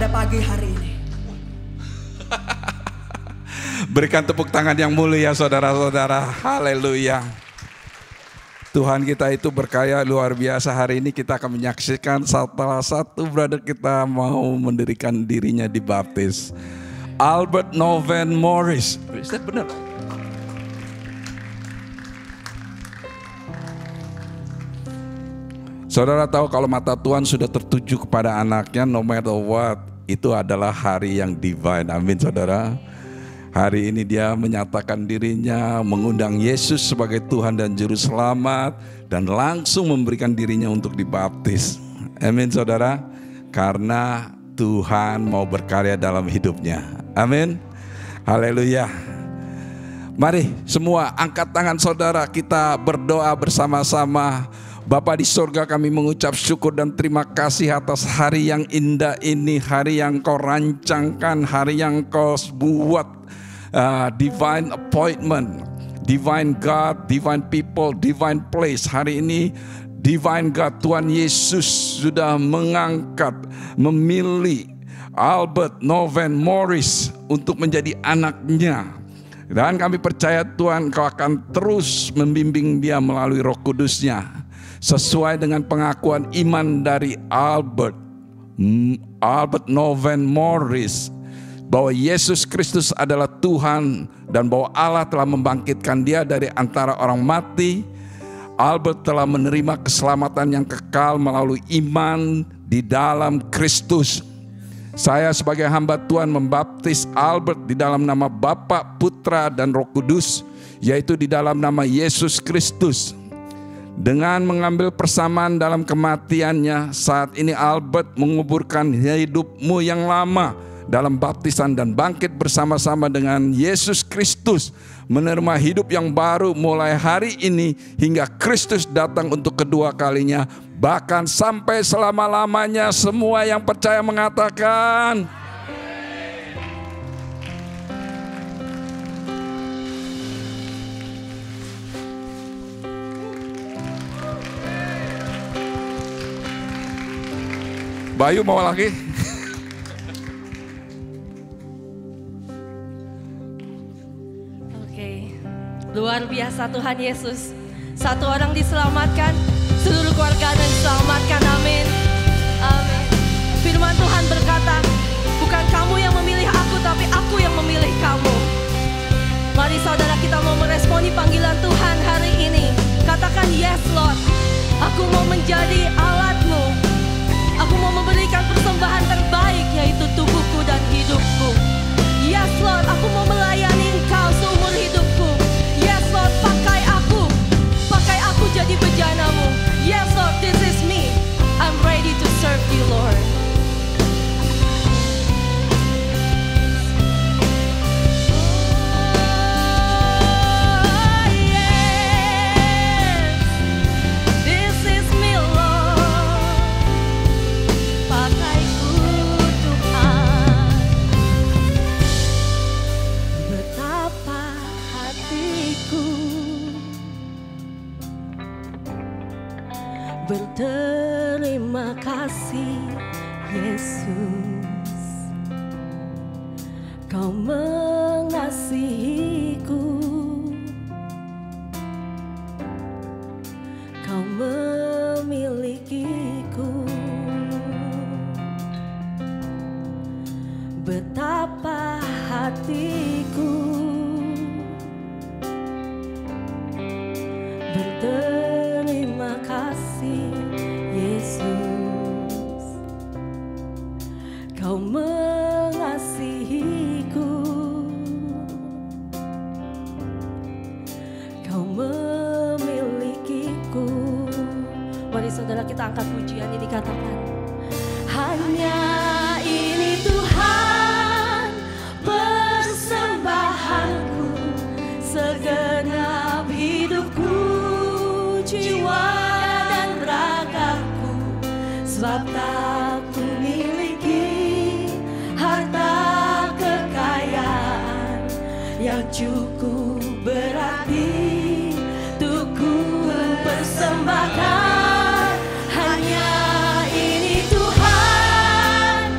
pada pagi hari ini. Berikan tepuk tangan yang mulia saudara-saudara. Haleluya. Tuhan kita itu berkaya luar biasa. Hari ini kita akan menyaksikan salah satu brother kita mau mendirikan dirinya dibaptis. Albert Noven Morris. Is that benar? Saudara tahu kalau mata Tuhan sudah tertuju kepada anaknya, no matter what, itu adalah hari yang divine. Amin saudara. Hari ini dia menyatakan dirinya, mengundang Yesus sebagai Tuhan dan Juru Selamat, dan langsung memberikan dirinya untuk dibaptis. Amin saudara. Karena Tuhan mau berkarya dalam hidupnya. Amin. Haleluya. Mari semua angkat tangan saudara, kita berdoa bersama-sama. Bapa di surga, kami mengucap syukur dan terima kasih atas hari yang indah ini. Hari yang kau rancangkan, hari yang kau buat. Divine appointment, divine God, divine people, divine place. Hari ini divine God, Tuhan Yesus sudah mengangkat, memilih Albert Noven Morris untuk menjadi anaknya. Dan kami percaya Tuhan kau akan terus membimbing dia melalui Roh Kudus-Nya, sesuai dengan pengakuan iman dari Albert Noven Morris, bahwa Yesus Kristus adalah Tuhan dan bahwa Allah telah membangkitkan dia dari antara orang mati. Albert telah menerima keselamatan yang kekal melalui iman di dalam Kristus. Saya sebagai hamba Tuhan membaptis Albert di dalam nama Bapa, Putra, dan Roh Kudus, yaitu di dalam nama Yesus Kristus. Dengan mengambil persamaan dalam kematiannya, saat ini Albert menguburkan hidupmu yang lama dalam baptisan dan bangkit bersama-sama dengan Yesus Kristus, menerima hidup yang baru mulai hari ini hingga Kristus datang untuk kedua kalinya, bahkan sampai selama-lamanya. Semua yang percaya mengatakan Bayu mau lagi? Luar biasa Tuhan Yesus. Satu orang diselamatkan, seluruh keluarga diselamatkan. Amin. Amin. Firman Tuhan berkata, bukan kamu yang memilih aku, tapi aku yang memilih kamu. Mari saudara, kita mau meresponi panggilan Tuhan hari ini. Katakan, yes Lord, aku mau menjadi alatmu. Aku mau memberikan persembahan terbaik, yaitu tubuhku dan hidupku. Yes Lord, aku mau melayani Engkau seumur hidupku. Yes Lord, pakai aku jadi bejanamu. Yes Lord, this is me. I'm ready to serve you Lord. Berterima kasih Yesus, Kau mengasihiku, Kau memilikiku. Betapa hatiku berterima kasih Yesus, Kau mengasihiku, Kau memilikiku. Mari saudara, kita angkat pujian ini, katakan, hanya ini Tuhan persembahanku, segenap hidupku, jiwa dan ragaku, sebab tak ku miliki harta kekayaan yang cukup berarti untuk ku persembahkan. Hanya ini Tuhan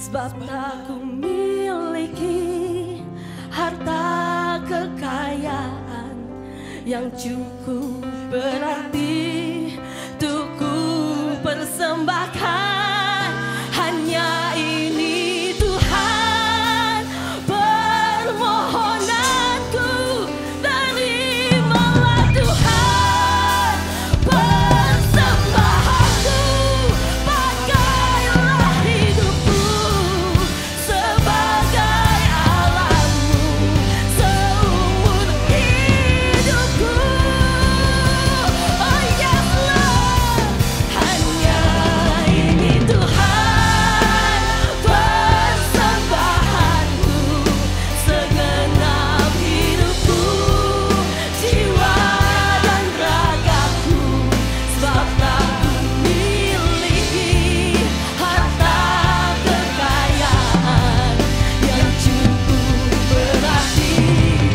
sebab tak ku miliki harta kekayaan yang cukup berarti untuk ku persembahkan. Hanya ini Tuhan permohonanku, terimalah Tuhan persembahanku. Pakailah hidupku sebagai alatmu seumur hidupku. Oh yes Lord, hanya ini Tuhan persembahanku, segenap hidupku, jiwa dan ragaku, sebab tak ku miliki harta kekayaan yang cukup berarti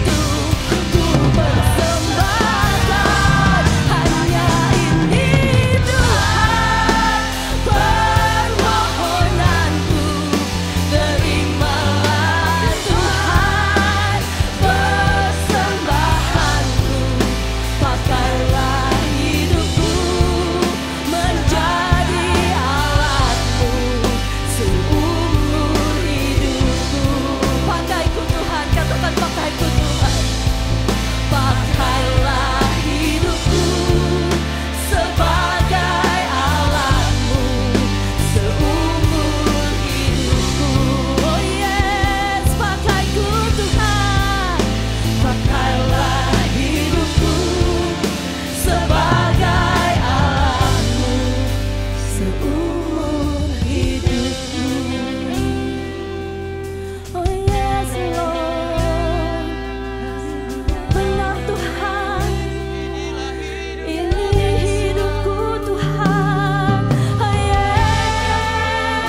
untuk ku persembahkan. Hanya ini Tuhan permohonanku, terimalah Tuhan persembahanku. Pakailah hidupku menjadi alatmu seumur hidupku. Pakaiku Tuhan, katakan pakaiku Tuhan. Pakailah hidupku sebagai alatmu seumur hidupku. Oh yes, pakaiku Tuhan. Pakailah hidupku sebagai alatmu seumur hidupku. Oh yes Lord, benar Tuhan, ini hidupku Tuhan. Oh yeah,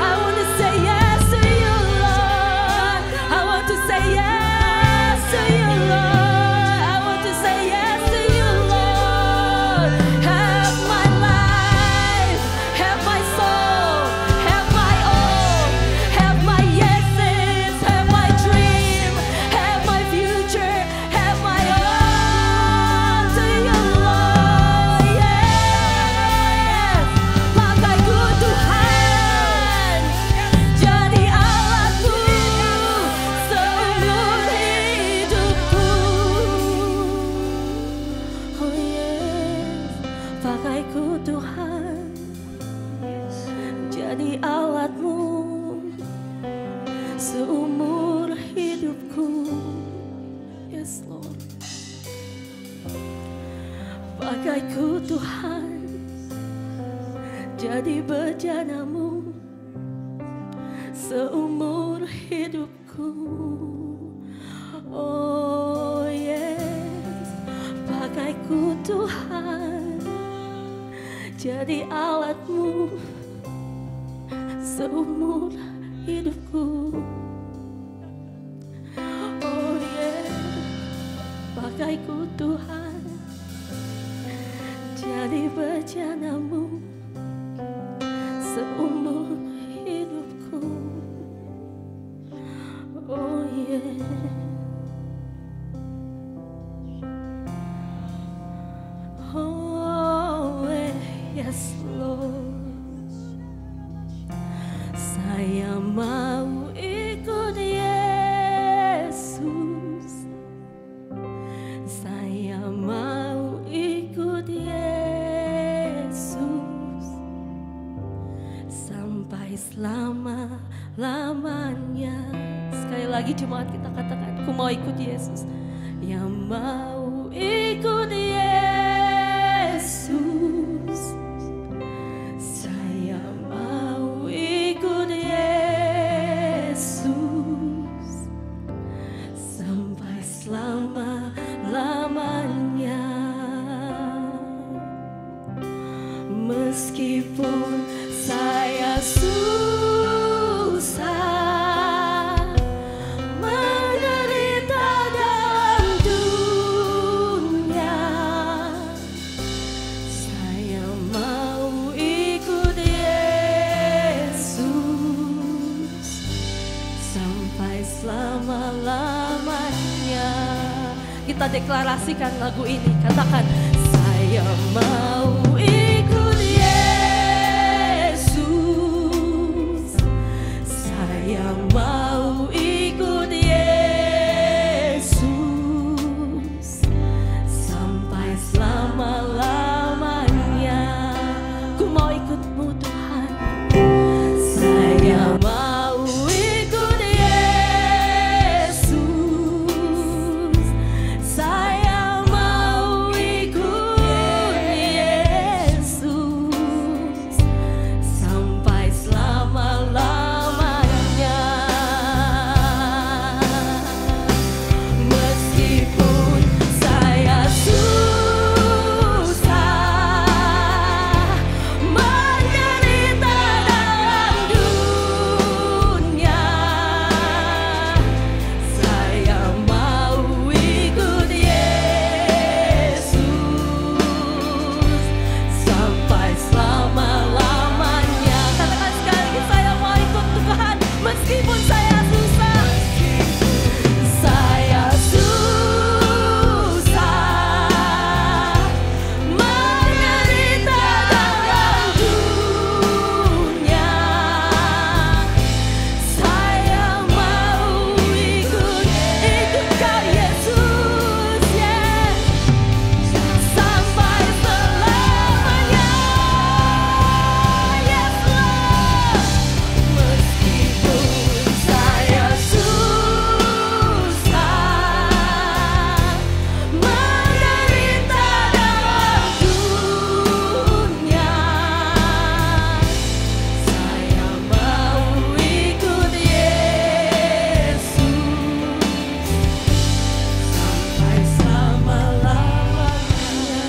I want to say yes to you Lord. I want to say yes to you Lord. I want to say yes to you Lord. Have my life, have my soul, have my all, have my yeses, have my dream, have my future, have my all to you Lord. Yes, pakaiku Tuhan, jadi alatku seumur hidupku. Oh yes, pakaiku Tuhan, jadi alatmu seumur hidupku. Yes Lord, pakaiku Tuhan, jadi bejanamu seumur hidupku. Oh yes, pakaiku Tuhan, jadi alatmu seumur hidupku. Oh yes, pakaiku Tuhan, jadi bejanamu seumur hidupku. Oh yeah. Oh yes Lord, saya mau ikut Yesus, saya mau ikut Yesus sampai selama-lamanya. Sekali lagi jemaat kita katakan, aku mau ikut Yesus. Yang mau ikut Yesus, saya mau ikut Yesus sampai selama-lamanya. Meskipun saya susah menderita dalam dunia, Kita deklarasikan lagu ini. Katakan, saya mau ikut Yesus. Saya mau ikut Yesus sampai selama-lamanya. Ku mau ikutmu Tuhan. Saya mau ikut Yesus. Saya mau ikut Yesus sampai selama-lamanya. Meskipun saya susah menderita dalam dunia, saya mau ikut Yesus sampai selama-lamanya. Katakan sekali lagi, saya mau ikut Tuhan. Meskipun saya susah, saya susah menderita dalam dunia, saya mau ikut Kau Yesus, yeah, sampai selamanya. Yes Lord. Meskipun saya susah menderita dalam dunia, saya mau ikut Yesus sampai selama-lamanya.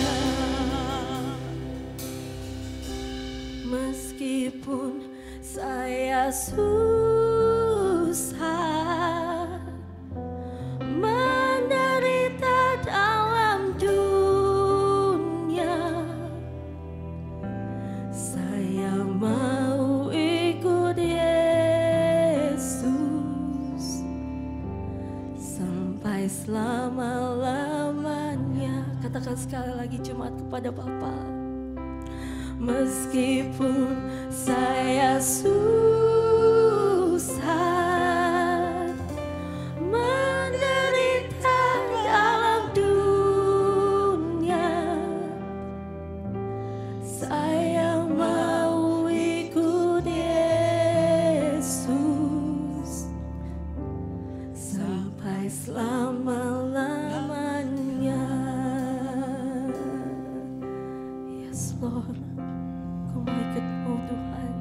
Meskipun saya susah menderita dalam dunia, saya mau ikut Yesus sampai selama-lamanya. Katakan sekali lagi jemaat kepada Bapa. Meskipun saya susah menderita dalam dunia, saya mau ikut Yesus sampai selama-lamanya. Yes Lord, ku mau ikutmu Tuhan.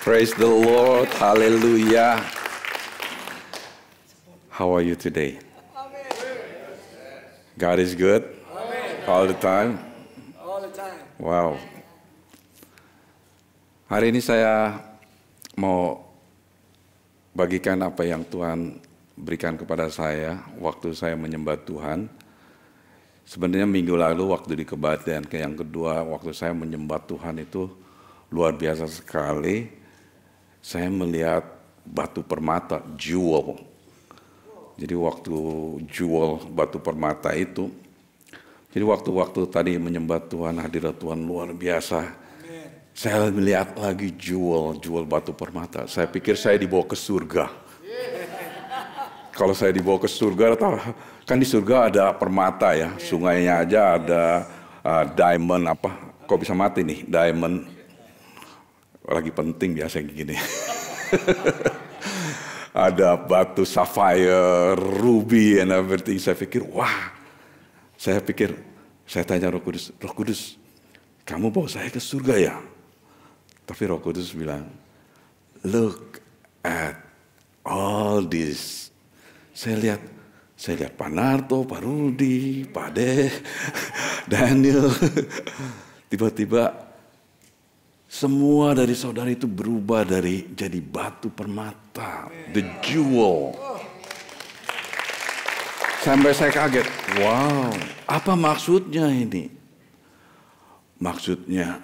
Praise the Lord. Hallelujah. How are you today? God is good? All the time? All the time. Wow. Hari ini saya mau bagikan apa yang Tuhan berikan kepada saya waktu saya menyembah Tuhan. Sebenarnya minggu lalu waktu di kebaktian yang kedua, waktu saya menyembah Tuhan itu luar biasa sekali. Saya melihat batu permata, jewel. Jadi waktu jewel batu permata itu, jadi waktu-waktu tadi menyembah Tuhan, hadirat Tuhan luar biasa. Amen. Saya melihat lagi jewel batu permata. Saya pikir saya dibawa ke surga. Kalau saya dibawa ke surga, kan di surga ada permata ya, sungainya aja ada diamond apa? Kok bisa mati nih diamond? Lagi penting biasa gini. Ada batu sapphire, ruby, and everything. Saya pikir, wah. Saya tanya Roh Kudus, kamu bawa saya ke surga ya? Tapi Roh Kudus bilang, look at all this. Saya lihat Pak Narto, Pak Rudi, Pak De, Daniel. Tiba-tiba semua dari saudara itu berubah jadi batu permata, the jewel. Sampai saya kaget, wow, apa maksudnya ini? Maksudnya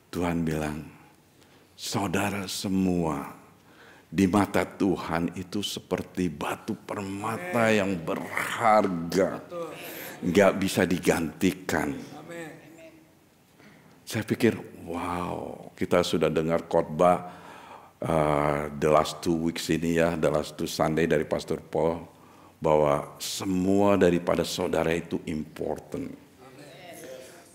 Tuhan bilang, saudara semua di mata Tuhan itu seperti batu permata yang berharga, nggak bisa digantikan. Saya pikir, wow, kita sudah dengar khotbah the last 2 weeks ini ya, the last 2 Sunday dari Pastor Paul, bahwa semua daripada saudara itu important.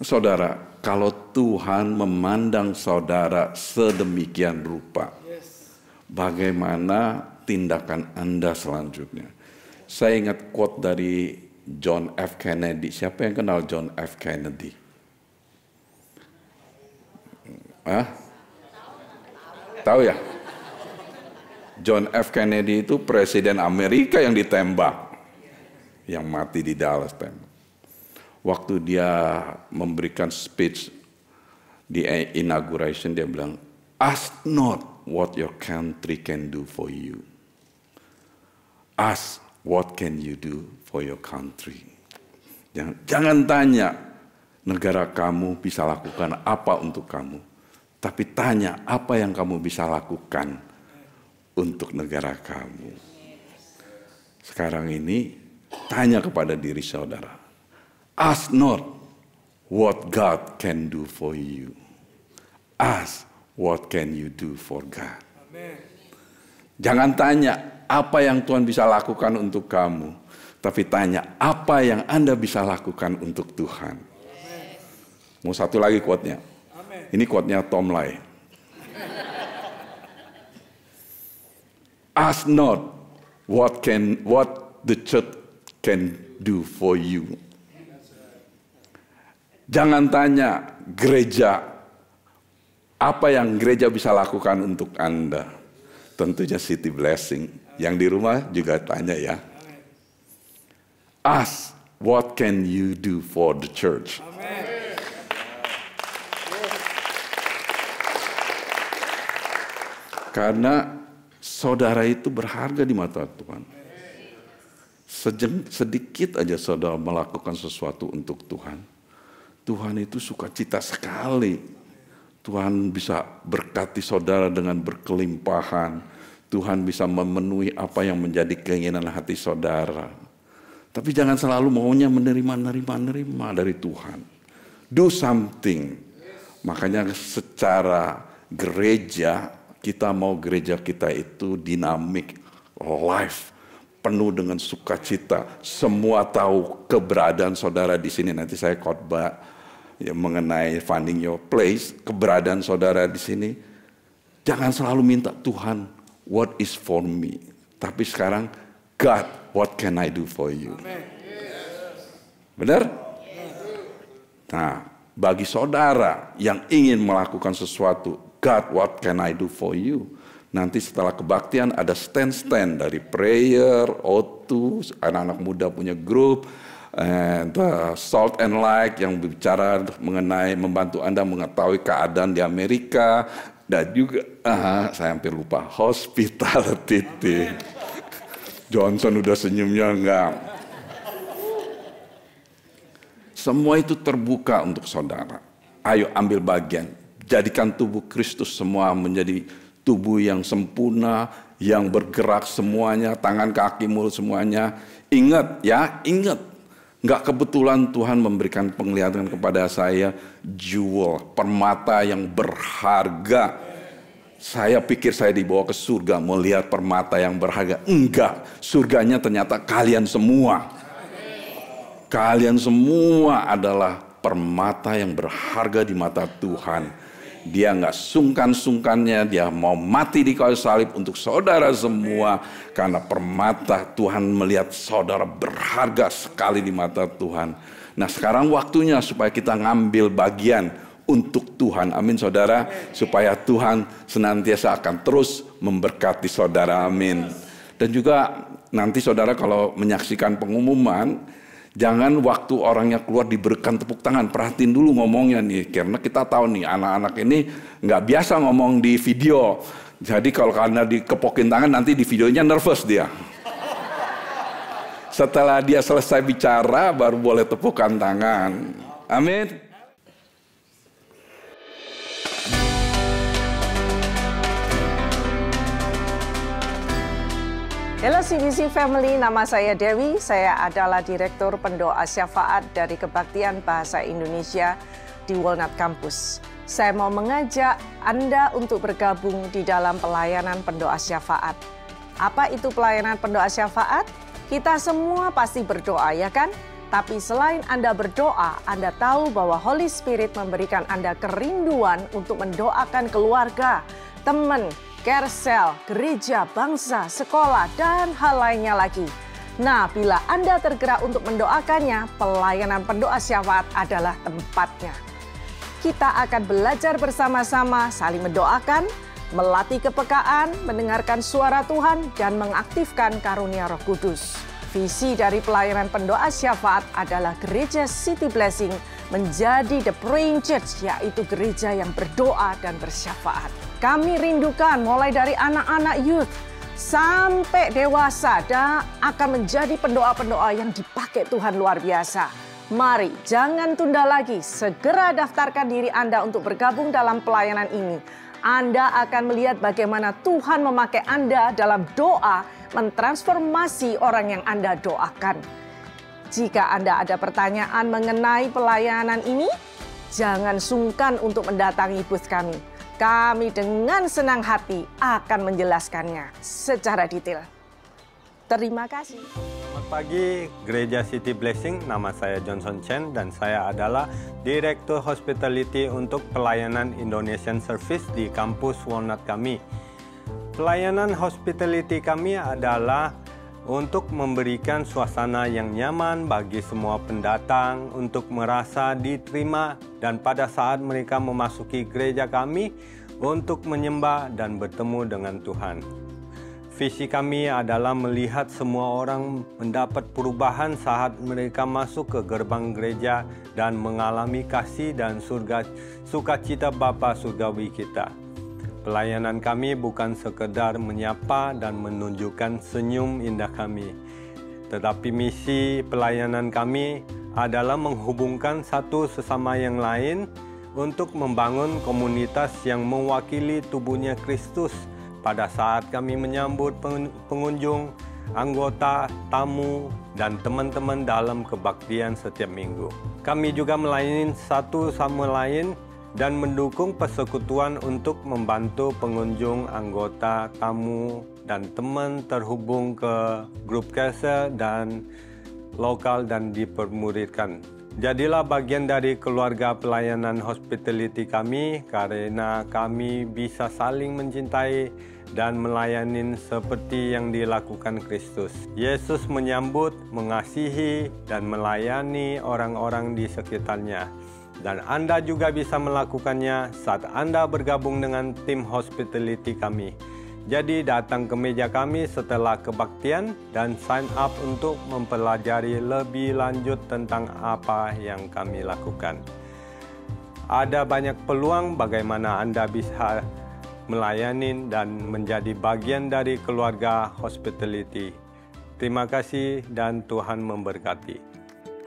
Saudara, kalau Tuhan memandang saudara sedemikian rupa, bagaimana tindakan Anda selanjutnya? Saya ingat quote dari John F. Kennedy. Siapa yang kenal John F. Kennedy? Tahu ya? John F. Kennedy itu presiden Amerika yang ditembak, yang mati di Dallas tembak. Waktu dia memberikan speech di inauguration, dia bilang, ask not what your country can do for you. Ask what can you do for your country. Jangan tanya negara kamu bisa lakukan apa untuk kamu, tapi tanya apa yang kamu bisa lakukan untuk negara kamu. Sekarang ini tanya kepada diri saudara. Ask not what God can do for you. Ask what can you do for God. Jangan tanya apa yang Tuhan bisa lakukan untuk kamu, tapi tanya apa yang Anda bisa lakukan untuk Tuhan. Mau satu lagi quote-nya. Ini quote-nya Tom Lai. Ask not what the church can do for you. Jangan tanya gereja apa yang gereja bisa lakukan untuk Anda. Tentunya City Blessing. Yang di rumah juga tanya ya. Ask what can you do for the church. Karena saudara itu berharga di mata Tuhan. Sedikit aja saudara melakukan sesuatu untuk Tuhan, Tuhan itu sukacita sekali. Tuhan bisa berkati saudara dengan berkelimpahan. Tuhan bisa memenuhi apa yang menjadi keinginan hati saudara. Tapi jangan selalu maunya menerima dari Tuhan. Do something. Makanya secara gereja, kita mau gereja kita itu dinamik, live, penuh dengan sukacita. Semua tahu keberadaan saudara di sini. Nanti saya khotbah ya, mengenai finding your place, keberadaan saudara di sini. Jangan selalu minta Tuhan, what is for me? Tapi sekarang, God, what can I do for you? Benar? Nah, bagi saudara yang ingin melakukan sesuatu, God, what can I do for you? Nanti setelah kebaktian ada stand-stand dari prayer, O2, anak-anak muda punya grup, and Salt and Light yang berbicara mengenai membantu Anda mengetahui keadaan di Amerika, dan juga saya hampir lupa hospitality. Johnson udah senyumnya enggak. Semua itu terbuka untuk saudara. Ayo ambil bagian, jadikan tubuh Kristus semua menjadi tubuh yang sempurna, yang bergerak semuanya, tangan, kaki, mulut semuanya. Ingat ya, ingat. Nggak kebetulan Tuhan memberikan penglihatan kepada saya jewel, permata yang berharga. Saya pikir saya dibawa ke surga melihat permata yang berharga. Enggak, surganya ternyata kalian semua. Kalian semua adalah permata yang berharga di mata Tuhan. Dia nggak sungkan-sungkannya, dia mau mati di kayu salib untuk saudara semua. Karena permata Tuhan melihat saudara berharga sekali di mata Tuhan. Nah sekarang waktunya supaya kita ngambil bagian untuk Tuhan. Amin saudara. Supaya Tuhan senantiasa akan terus memberkati saudara. Amin. Dan juga nanti saudara kalau menyaksikan pengumuman, jangan waktu orangnya keluar diberikan tepuk tangan. Perhatiin dulu ngomongnya nih. Karena kita tahu nih anak-anak ini nggak biasa ngomong di video. Jadi kalau karena dikepokin tangan nanti di videonya nervous dia. Setelah dia selesai bicara baru boleh tepukan tangan. Amin. Halo CBC Family, nama saya Dewi. Saya adalah Direktur Pendoa Syafaat dari Kebaktian Bahasa Indonesia di Walnut Campus. Saya mau mengajak Anda untuk bergabung di dalam pelayanan pendoa syafaat. Apa itu pelayanan pendoa syafaat? Kita semua pasti berdoa, ya kan? Tapi selain Anda berdoa, Anda tahu bahwa Holy Spirit memberikan Anda kerinduan untuk mendoakan keluarga, teman, Carousel, gereja, bangsa, sekolah, dan hal lainnya lagi. Nah, bila Anda tergerak untuk mendoakannya, pelayanan pendoa syafaat adalah tempatnya. Kita akan belajar bersama-sama saling mendoakan, melatih kepekaan, mendengarkan suara Tuhan, dan mengaktifkan karunia Roh Kudus. Visi dari pelayanan pendoa syafaat adalah Gereja City Blessing menjadi the praying church, yaitu gereja yang berdoa dan bersyafaat. Kami rindukan mulai dari anak-anak youth sampai dewasa dan akan menjadi pendoa-pendoa yang dipakai Tuhan luar biasa. Mari, jangan tunda lagi. Segera daftarkan diri Anda untuk bergabung dalam pelayanan ini. Anda akan melihat bagaimana Tuhan memakai Anda dalam doa mentransformasi orang yang Anda doakan. Jika Anda ada pertanyaan mengenai pelayanan ini, jangan sungkan untuk mendatangi booth kami. Kami dengan senang hati akan menjelaskannya secara detail. Terima kasih. Selamat pagi, Gereja City Blessing. Nama saya Johnson Chen dan saya adalah Direktur Hospitality untuk pelayanan Indonesian Service di kampus Walnut kami. Pelayanan hospitality kami adalah untuk memberikan suasana yang nyaman bagi semua pendatang untuk merasa diterima dan pada saat mereka memasuki gereja kami untuk menyembah dan bertemu dengan Tuhan. Visi kami adalah melihat semua orang mendapat perubahan saat mereka masuk ke gerbang gereja dan mengalami kasih dan sukacita Bapa surgawi kita. Pelayanan kami bukan sekedar menyapa dan menunjukkan senyum indah kami, tetapi misi pelayanan kami adalah menghubungkan satu sesama yang lain untuk membangun komunitas yang mewakili tubuhnya Kristus pada saat kami menyambut pengunjung, anggota, tamu, dan teman-teman dalam kebaktian setiap minggu. Kami juga melayani satu sama lain dan mendukung persekutuan untuk membantu pengunjung, anggota, tamu, dan teman terhubung ke grup carousel dan lokal dan dipermuridkan. Jadilah bagian dari keluarga pelayanan hospitality kami karena kami bisa saling mencintai dan melayani seperti yang dilakukan Kristus. Yesus menyambut, mengasihi, dan melayani orang-orang di sekitarnya. Dan Anda juga bisa melakukannya saat Anda bergabung dengan tim hospitality kami. Jadi datang ke meja kami setelah kebaktian dan sign up untuk mempelajari lebih lanjut tentang apa yang kami lakukan. Ada banyak peluang bagaimana Anda bisa melayani dan menjadi bagian dari keluarga hospitality. Terima kasih dan Tuhan memberkati.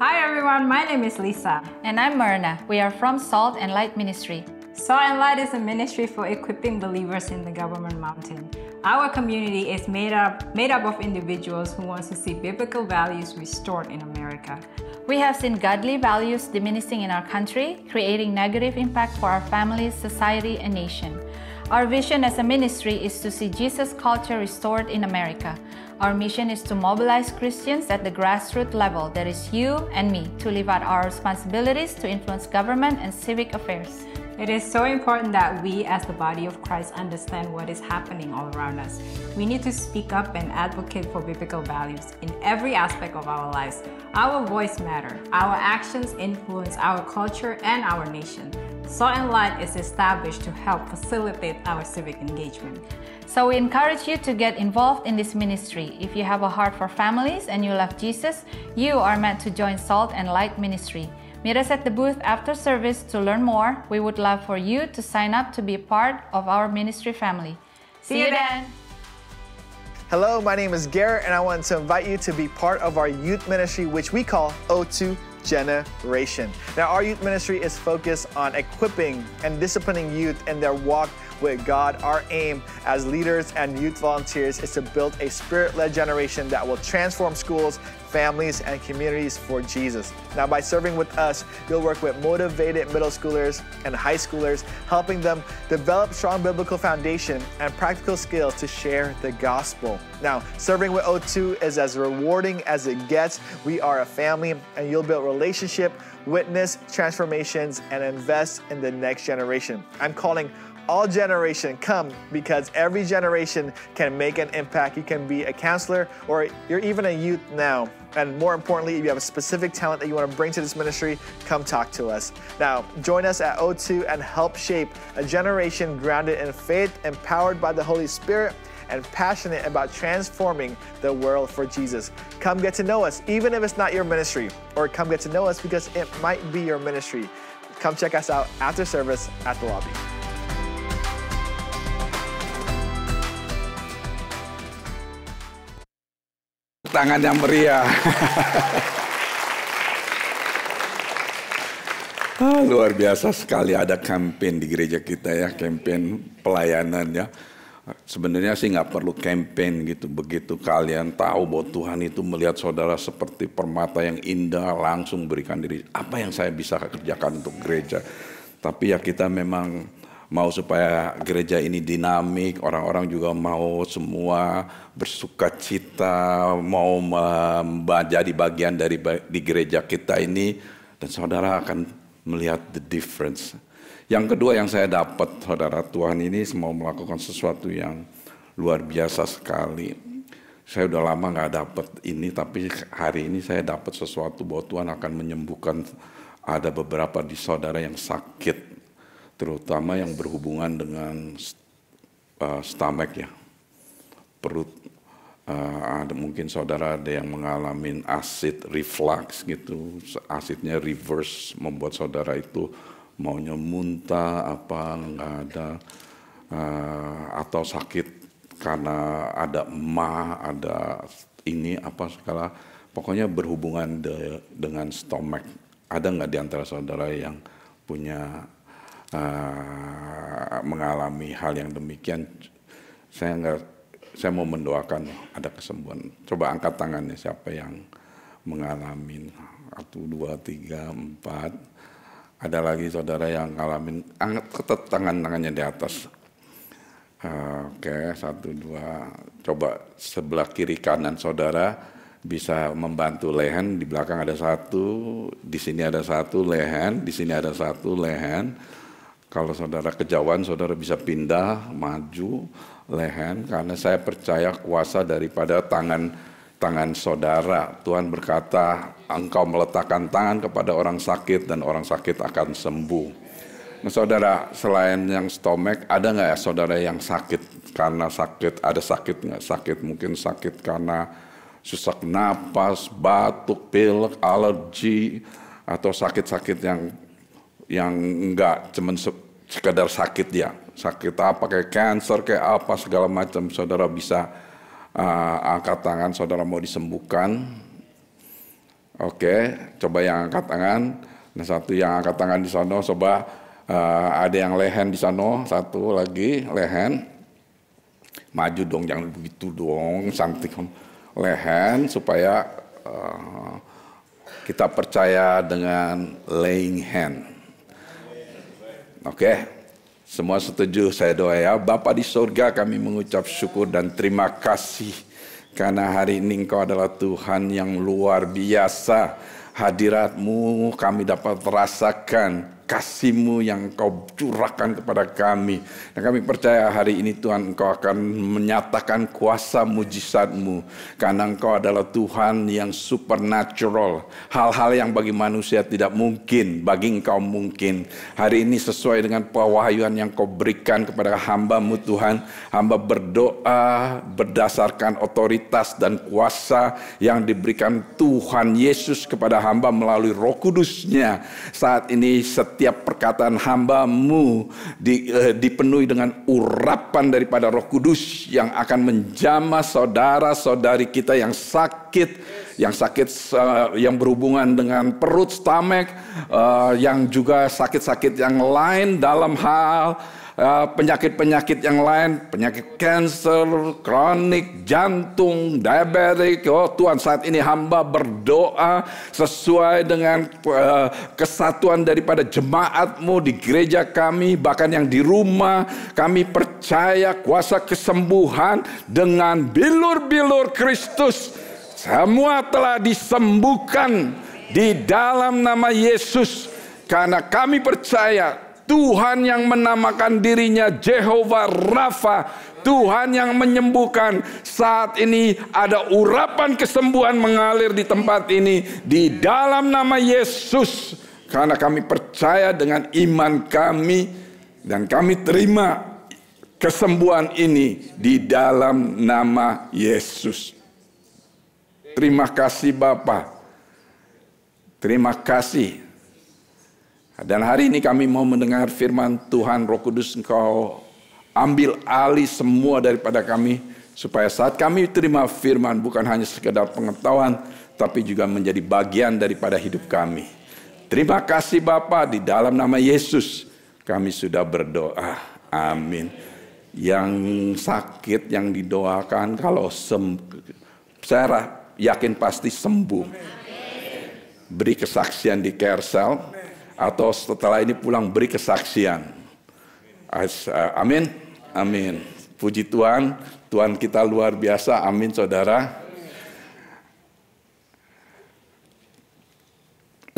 Hi everyone, my name is Lisa. And I'm Myrna. We are from Salt and Light Ministry. Salt and Light is a ministry for equipping believers in the Government Mountain. Our community is made up of individuals who want to see biblical values restored in America. We have seen godly values diminishing in our country, creating negative impact for our families, society, and nation. Our vision as a ministry is to see Jesus culture restored in America. Our mission is to mobilize Christians at the grassroots level, that is you and me, to live out our responsibilities to influence government and civic affairs. It is so important that we as the body of Christ understand what is happening all around us. We need to speak up and advocate for biblical values in every aspect of our lives. Our voice matters. Our actions influence our culture and our nation. Salt and Light is established to help facilitate our civic engagement. So we encourage you to get involved in this ministry. If you have a heart for families and you love Jesus, you are meant to join Salt and Light Ministry. Meet us at the booth after service to learn more. We would love for you to sign up to be a part of our ministry family. See you then! Hello, my name is Garrett, and I want to invite you to be part of our youth ministry, which we call O2 Generation. Now, our youth ministry is focused on equipping and disciplining youth in their walk with God. Our aim as leaders and youth volunteers is to build a spirit-led generation that will transform schools, families, and communities for Jesus. Now, by serving with us, you'll work with motivated middle schoolers and high schoolers, helping them develop strong biblical foundation and practical skills to share the gospel. Now, serving with O2 is as rewarding as it gets. We are a family, and you'll build relationship, witness transformations, and invest in the next generation. I'm calling all generation come, because every generation can make an impact. You can be a counselor, or you're even a youth now. And more importantly, if you have a specific talent that you want to bring to this ministry, come talk to us. Now, join us at O2 and help shape a generation grounded in faith, empowered by the Holy Spirit, and passionate about transforming the world for Jesus. Come get to know us, even if it's not your ministry, or come get to know us because it might be your ministry. Come check us out after service at the lobby. Tangan yang meriah. Luar biasa sekali ada kampanye di gereja kita ya, kampanye pelayanan ya. Sebenarnya sih nggak perlu kampanye gitu, begitu kalian tahu bahwa Tuhan itu melihat saudara seperti permata yang indah, langsung berikan diri. Apa yang saya bisa kerjakan untuk gereja? Tapi ya kita memang mau supaya gereja ini dinamik, orang-orang juga mau semua bersuka cita, mau menjadi bagian dari di gereja kita ini, dan saudara akan melihat the difference. Yang kedua yang saya dapat, saudara, Tuhan ini mau melakukan sesuatu yang luar biasa sekali. Saya udah lama nggak dapat ini, tapi hari ini saya dapat sesuatu bahwa Tuhan akan menyembuhkan ada beberapa di saudara yang sakit, terutama yang berhubungan dengan stomach ya, perut. Ada mungkin saudara ada yang mengalami acid reflux gitu, asidnya reverse, membuat saudara itu maunya muntah apa nggak ada, atau sakit karena ada emah, ada ini apa segala, pokoknya berhubungan dengan stomach. Ada nggak di antara saudara yang punya mengalami hal yang demikian? Saya mau mendoakan ada kesembuhan. Coba angkat tangannya siapa yang mengalami. 1, 2, 3, 4. Ada lagi saudara yang ngalamin. Angkat tangannya di atas. Oke, 1, 2. Coba sebelah kiri kanan saudara bisa membantu leher. Di belakang ada 1, di sini ada 1 leher, di sini ada 1 leher. Kalau saudara kejauhan, saudara bisa pindah, maju, leher, karena saya percaya kuasa daripada tangan tangan saudara. Tuhan berkata, engkau meletakkan tangan kepada orang sakit dan orang sakit akan sembuh. Nah saudara, selain yang stomach, ada nggak ya saudara yang sakit karena sakit? Ada sakit nggak? Sakit mungkin sakit karena susah napas, batuk, pilek, alergi, atau sakit-sakit yang enggak cuman sekedar sakit ya. Sakit apa, kayak cancer, kayak apa, segala macam. Saudara bisa angkat tangan, saudara mau disembuhkan. Oke, coba yang angkat tangan. Nah satu yang angkat tangan di sana, coba ada yang lehen di sana, satu lagi lehen. Maju dong, jangan begitu dong, cantik. Lehen supaya kita percaya dengan laying hand. Oke. Semua setuju, saya doa ya. Bapa di surga, kami mengucap syukur dan terima kasih karena hari ini Engkau adalah Tuhan yang luar biasa. Hadirat-Mu kami dapat rasakan, kasih-Mu yang Engkau curahkan kepada kami. Dan kami percaya hari ini Tuhan Engkau akan menyatakan kuasa mujizat-Mu. Karena Engkau adalah Tuhan yang supernatural. Hal-hal yang bagi manusia tidak mungkin, bagi Engkau mungkin. Hari ini sesuai dengan pewahyuan yang Kau berikan kepada hamba-Mu Tuhan. Hamba berdoa berdasarkan otoritas dan kuasa yang diberikan Tuhan Yesus kepada hamba melalui Roh Kudus-Nya. Saat ini setiap perkataan hamba-Mu dipenuhi dengan urapan daripada Roh Kudus yang akan menjamah saudara-saudari kita yang sakit, yang berhubungan dengan perut, stomach, yang juga sakit-sakit yang lain dalam hal penyakit-penyakit yang lain, penyakit kanker, kronik, jantung, diabetes. Oh Tuhan, saat ini hamba berdoa sesuai dengan kesatuan daripada jemaat-Mu di gereja kami, bahkan yang di rumah. Kami percaya kuasa kesembuhan dengan bilur-bilur Kristus. Semua telah disembuhkan di dalam nama Yesus. Karena kami percaya Tuhan yang menamakan dirinya Jehovah Rafa, Tuhan yang menyembuhkan. Saat ini ada urapan kesembuhan mengalir di tempat ini di dalam nama Yesus. Karena kami percaya dengan iman kami dan kami terima kesembuhan ini di dalam nama Yesus. Terima kasih Bapa. Terima kasih. Dan hari ini kami mau mendengar firman Tuhan. Roh Kudus, Engkau ambil alih semua daripada kami, supaya saat kami terima firman bukan hanya sekedar pengetahuan, tapi juga menjadi bagian daripada hidup kami. Terima kasih Bapa, di dalam nama Yesus kami sudah berdoa. Amin. Yang sakit yang didoakan, kalau saya yakin pasti sembuh. Beri kesaksian di Carousel. Atau setelah ini pulang beri kesaksian. Amin. Amin. Puji Tuhan. Tuhan kita luar biasa. Amin saudara.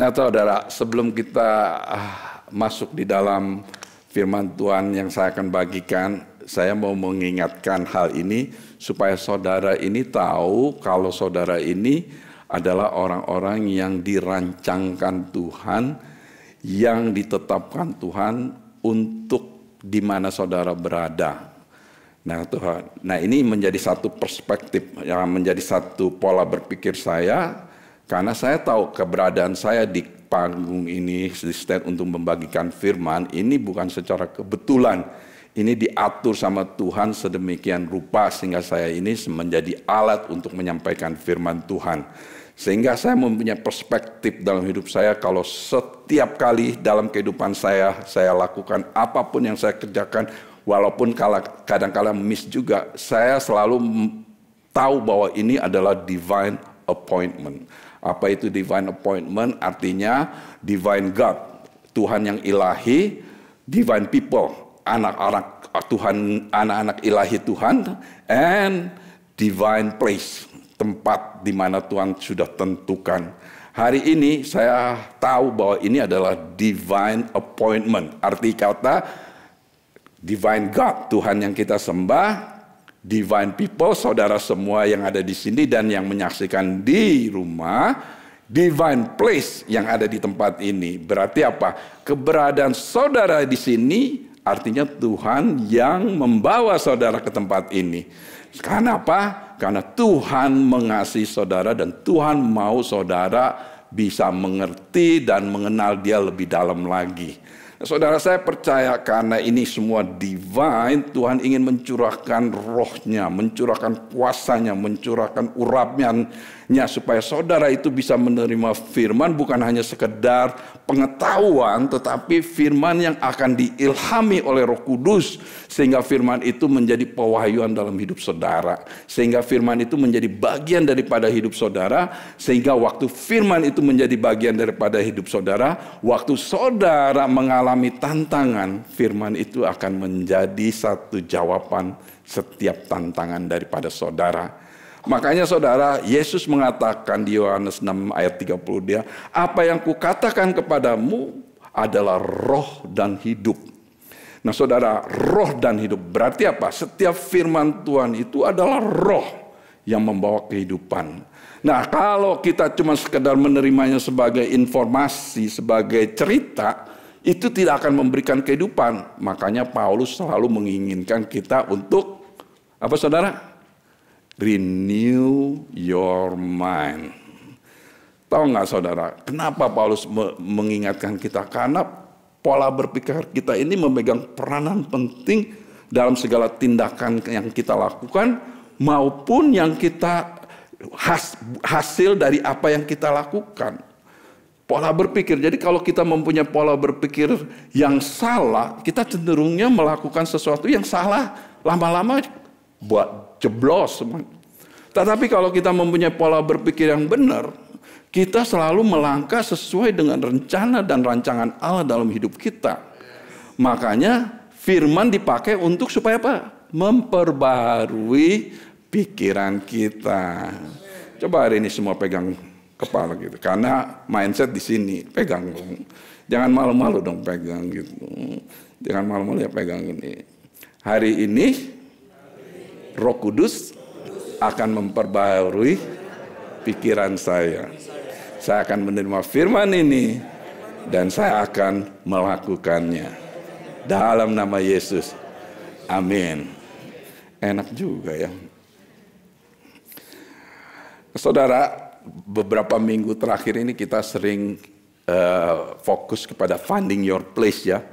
Nah saudara, sebelum kita masuk di dalam firman Tuhan yang saya akan bagikan, saya mau mengingatkan hal ini supaya saudara ini tahu kalau saudara ini adalah orang-orang yang dirancangkan Tuhan, yang ditetapkan Tuhan untuk di mana saudara berada. Nah Tuhan, ini menjadi satu perspektif, yang menjadi satu pola berpikir saya, karena saya tahu keberadaan saya di panggung ini, di stand untuk membagikan firman, ini bukan secara kebetulan. Ini diatur sama Tuhan sedemikian rupa sehingga saya ini menjadi alat untuk menyampaikan firman Tuhan. Sehingga saya mempunyai perspektif dalam hidup saya, kalau setiap kali dalam kehidupan saya lakukan apapun yang saya kerjakan, walaupun kadang-kadang miss juga, saya selalu tahu bahwa ini adalah divine appointment. Apa itu divine appointment? Artinya divine God, Tuhan yang ilahi, divine people, anak-anak Tuhan, anak-anak ilahi Tuhan, and divine place, tempat di mana Tuhan sudah tentukan. Hari ini saya tahu bahwa ini adalah divine appointment. Arti kata divine God, Tuhan yang kita sembah, Divine people, saudara semua yang ada di sini dan yang menyaksikan di rumah, divine place yang ada di tempat ini. Berarti apa? Keberadaan saudara di sini artinya Tuhan yang membawa saudara ke tempat ini. Karena apa? Karena Tuhan mengasihi saudara dan Tuhan mau saudara bisa mengerti dan mengenal Dia lebih dalam lagi. Saudara, saya percaya karena ini semua divine, Tuhan ingin mencurahkan rohnya, mencurahkan kuasanya, mencurahkan urapnya supaya saudara itu bisa menerima firman bukan hanya sekedar pengetahuan, tetapi firman yang akan diilhami oleh Roh Kudus sehingga firman itu menjadi pewahyuan dalam hidup saudara, sehingga firman itu menjadi bagian daripada hidup saudara, sehingga waktu firman itu menjadi bagian daripada hidup saudara, waktu saudara mengalami tantangan, firman itu akan menjadi satu jawaban setiap tantangan daripada saudara. Makanya saudara, Yesus mengatakan di Yohanes 6 ayat 30 dia, apa yang kukatakan kepadamu adalah roh dan hidup. Nah saudara, roh dan hidup berarti apa? Setiap firman Tuhan itu adalah roh yang membawa kehidupan. Nah kalau kita cuma sekedar menerimanya sebagai informasi, sebagai cerita, itu tidak akan memberikan kehidupan. Makanya Paulus selalu menginginkan kita untuk apa saudara? Renew your mind. Tahu nggak saudara, kenapa Paulus mengingatkan kita? Karena pola berpikir kita ini memegang peranan penting dalam segala tindakan yang kita lakukan maupun yang kita hasil dari apa yang kita lakukan. Pola berpikir, jadi kalau kita mempunyai pola berpikir yang salah, kita cenderungnya melakukan sesuatu yang salah, lama-lama buat jeblos. Tetapi kalau kita mempunyai pola berpikir yang benar, kita selalu melangkah sesuai dengan rencana dan rancangan Allah dalam hidup kita. Makanya firman dipakai untuk supaya apa? Memperbaharui pikiran kita. Coba hari ini semua pegang kepala gitu, karena mindset di sini pegang. Jangan malu-malu dong pegang gitu. Jangan malu-malu ya pegang ini. Hari ini Roh Kudus akan memperbaharui pikiran saya. Saya akan menerima firman ini dan saya akan melakukannya. Dalam nama Yesus. Amin. Enak juga ya. Saudara, beberapa minggu terakhir ini kita sering fokus kepada finding your place ya.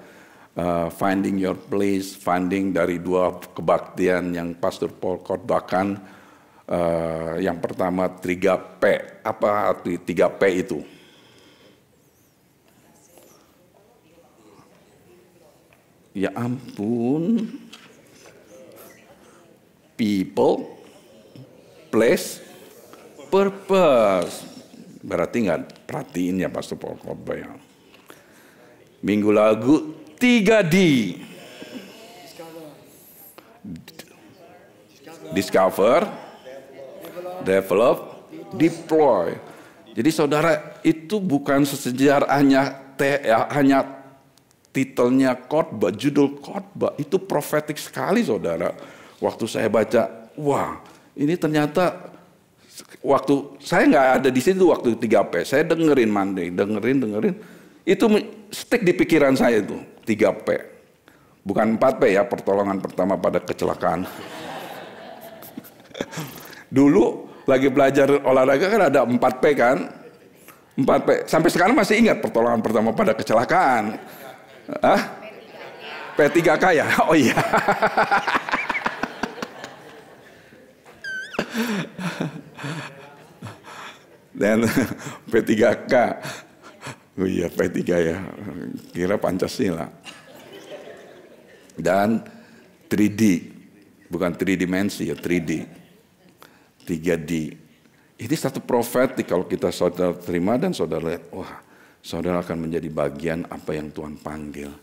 Finding your place, finding dari dua kebaktian yang Pastor Paul khotbahkan. Yang pertama 3P. Apa arti 3P itu? Ya ampun. People, place, purpose. Berarti nggak perhatiin ya Pastor Paul khotbah ya. Minggu lalu 3D. Discover, develop, deploy. Jadi saudara, itu bukan sesejarah hanya titelnya khotbah, judul khotbah. Itu profetik sekali saudara. Waktu saya baca, wah ini ternyata waktu saya nggak ada di situ waktu 3P. Saya dengerin Monday, dengerin. Itu stick di pikiran saya itu. 3P. Bukan 4P ya, pertolongan pertama pada kecelakaan. Dulu lagi belajar olahraga kan ada 4P kan? 4P. Sampai sekarang masih ingat pertolongan pertama pada kecelakaan. P3K ya? Oh iya. Dan P3K. Oh iya P3 ya, kira Pancasila. Dan 3D, bukan 3 dimensi ya, 3D. 3D. Ini satu profetik kalau kita saudara terima dan saudara lihat, wah saudara akan menjadi bagian apa yang Tuhan panggil.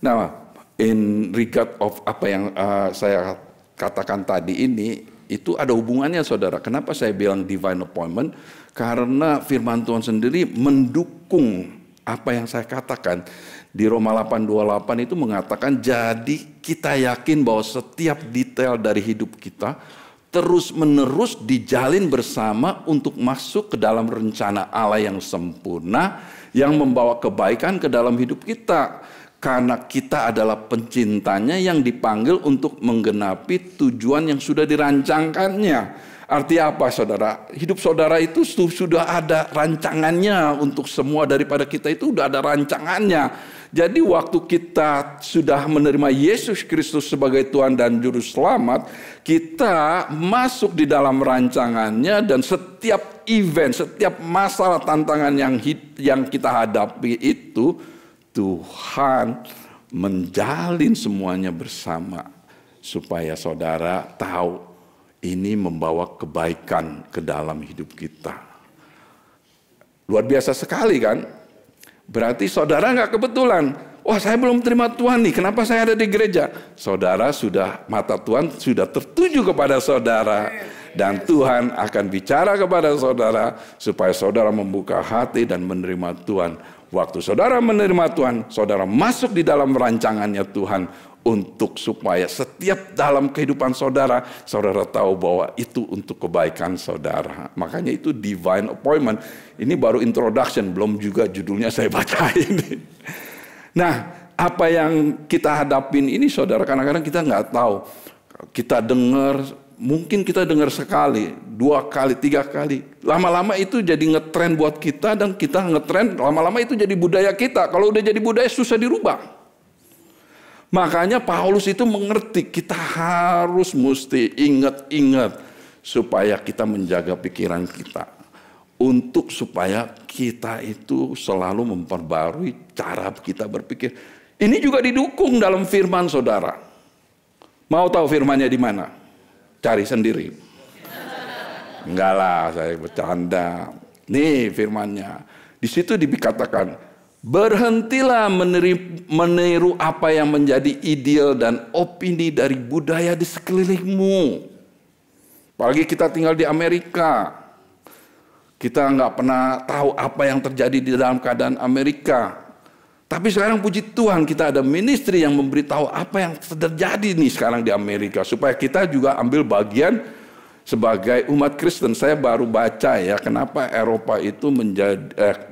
Nah, in regard of apa yang saya katakan tadi ini, itu ada hubungannya saudara. Kenapa saya bilang divine appointment? Karena firman Tuhan sendiri mendukung apa yang saya katakan. Di Roma 8:28 itu mengatakan, jadi kita yakin bahwa setiap detail dari hidup kita terus-menerus dijalin bersama untuk masuk ke dalam rencana Allah yang sempurna, yang membawa kebaikan ke dalam hidup kita. Karena kita adalah pencintanya yang dipanggil untuk menggenapi tujuan yang sudah dirancangkannya. Artinya apa, saudara? Hidup saudara itu sudah ada rancangannya untuk semua daripada kita, itu sudah ada rancangannya. Jadi waktu kita sudah menerima Yesus Kristus sebagai Tuhan dan Juru Selamat, kita masuk di dalam rancangannya, dan setiap event, setiap masalah, tantangan yang kita hadapi itu, Tuhan menjalin semuanya bersama supaya saudara tahu ini membawa kebaikan ke dalam hidup kita. Luar biasa sekali kan? Berarti saudara nggak kebetulan. Wah, saya belum terima Tuhan nih, kenapa saya ada di gereja? Saudara sudah, mata Tuhan sudah tertuju kepada saudara. Dan Tuhan akan bicara kepada saudara supaya saudara membuka hati dan menerima Tuhan. Waktu saudara menerima Tuhan, saudara masuk di dalam rancangannya Tuhan untuk supaya setiap dalam kehidupan saudara, saudara tahu bahwa itu untuk kebaikan saudara. Makanya itu divine appointment. Ini baru introduction, belum juga judulnya saya bacain. Nah, apa yang kita hadapin ini saudara, kadang-kadang kita nggak tahu. Kita dengar, mungkin kita dengar sekali, 2 kali, 3 kali. Lama-lama itu jadi ngetren buat kita, dan kita ngetren, lama-lama itu jadi budaya kita. Kalau udah jadi budaya susah dirubah. Makanya Paulus itu mengerti kita harus mesti ingat-ingat supaya kita menjaga pikiran kita. Untuk supaya kita itu selalu memperbarui cara kita berpikir. Ini juga didukung dalam firman saudara. Mau tahu firmannya di mana? Cari sendiri. Enggak lah, saya bercanda. Nih firmannya. Di situ dikatakan, berhentilah meniru apa yang menjadi ideal dan opini dari budaya di sekelilingmu. Apalagi kita tinggal di Amerika. Kita nggak pernah tahu apa yang terjadi di dalam keadaan Amerika. Tapi sekarang puji Tuhan kita ada ministry yang memberitahu apa yang terjadi nih sekarang di Amerika. Supaya kita juga ambil bagian sebagai umat Kristen. Saya baru baca ya, kenapa Eropa itu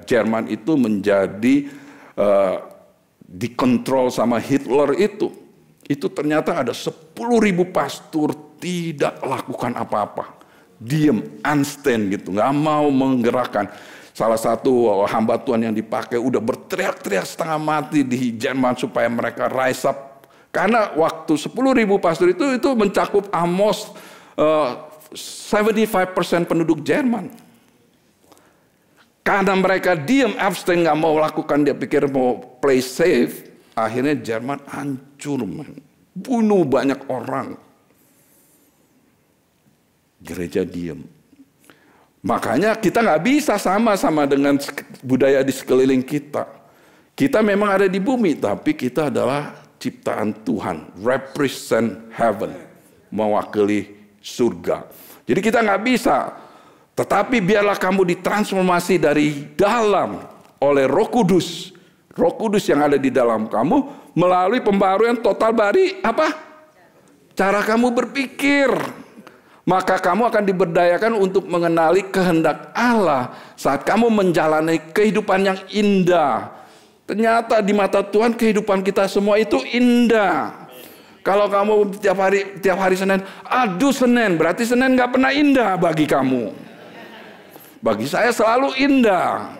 Jerman itu menjadi dikontrol sama Hitler itu. Itu ternyata ada 10.000 pastor tidak lakukan apa-apa. Diem, unstand gitu, nggak mau menggerakkan. Salah satu hamba Tuhan yang dipakai udah berteriak-teriak setengah mati di Jerman supaya mereka rise up. Karena waktu 10.000 pastor itu mencakup almost 75% penduduk Jerman. Karena mereka diam, abstain, nggak mau lakukan, dia pikir mau play safe, akhirnya Jerman hancur, bunuh banyak orang. Gereja diam. Makanya kita nggak bisa sama-sama dengan budaya di sekeliling kita. Kita memang ada di bumi, tapi kita adalah ciptaan Tuhan, represent heaven, mewakili surga. Jadi kita nggak bisa, tetapi biarlah kamu ditransformasi dari dalam oleh Roh Kudus. Roh Kudus yang ada di dalam kamu melalui pembaruan total dari apa? Cara kamu berpikir. Maka kamu akan diberdayakan untuk mengenali kehendak Allah saat kamu menjalani kehidupan yang indah. Ternyata di mata Tuhan kehidupan kita semua itu indah. Kalau kamu tiap hari Senin, aduh Senin, berarti Senin nggak pernah indah bagi kamu. Bagi saya selalu indah.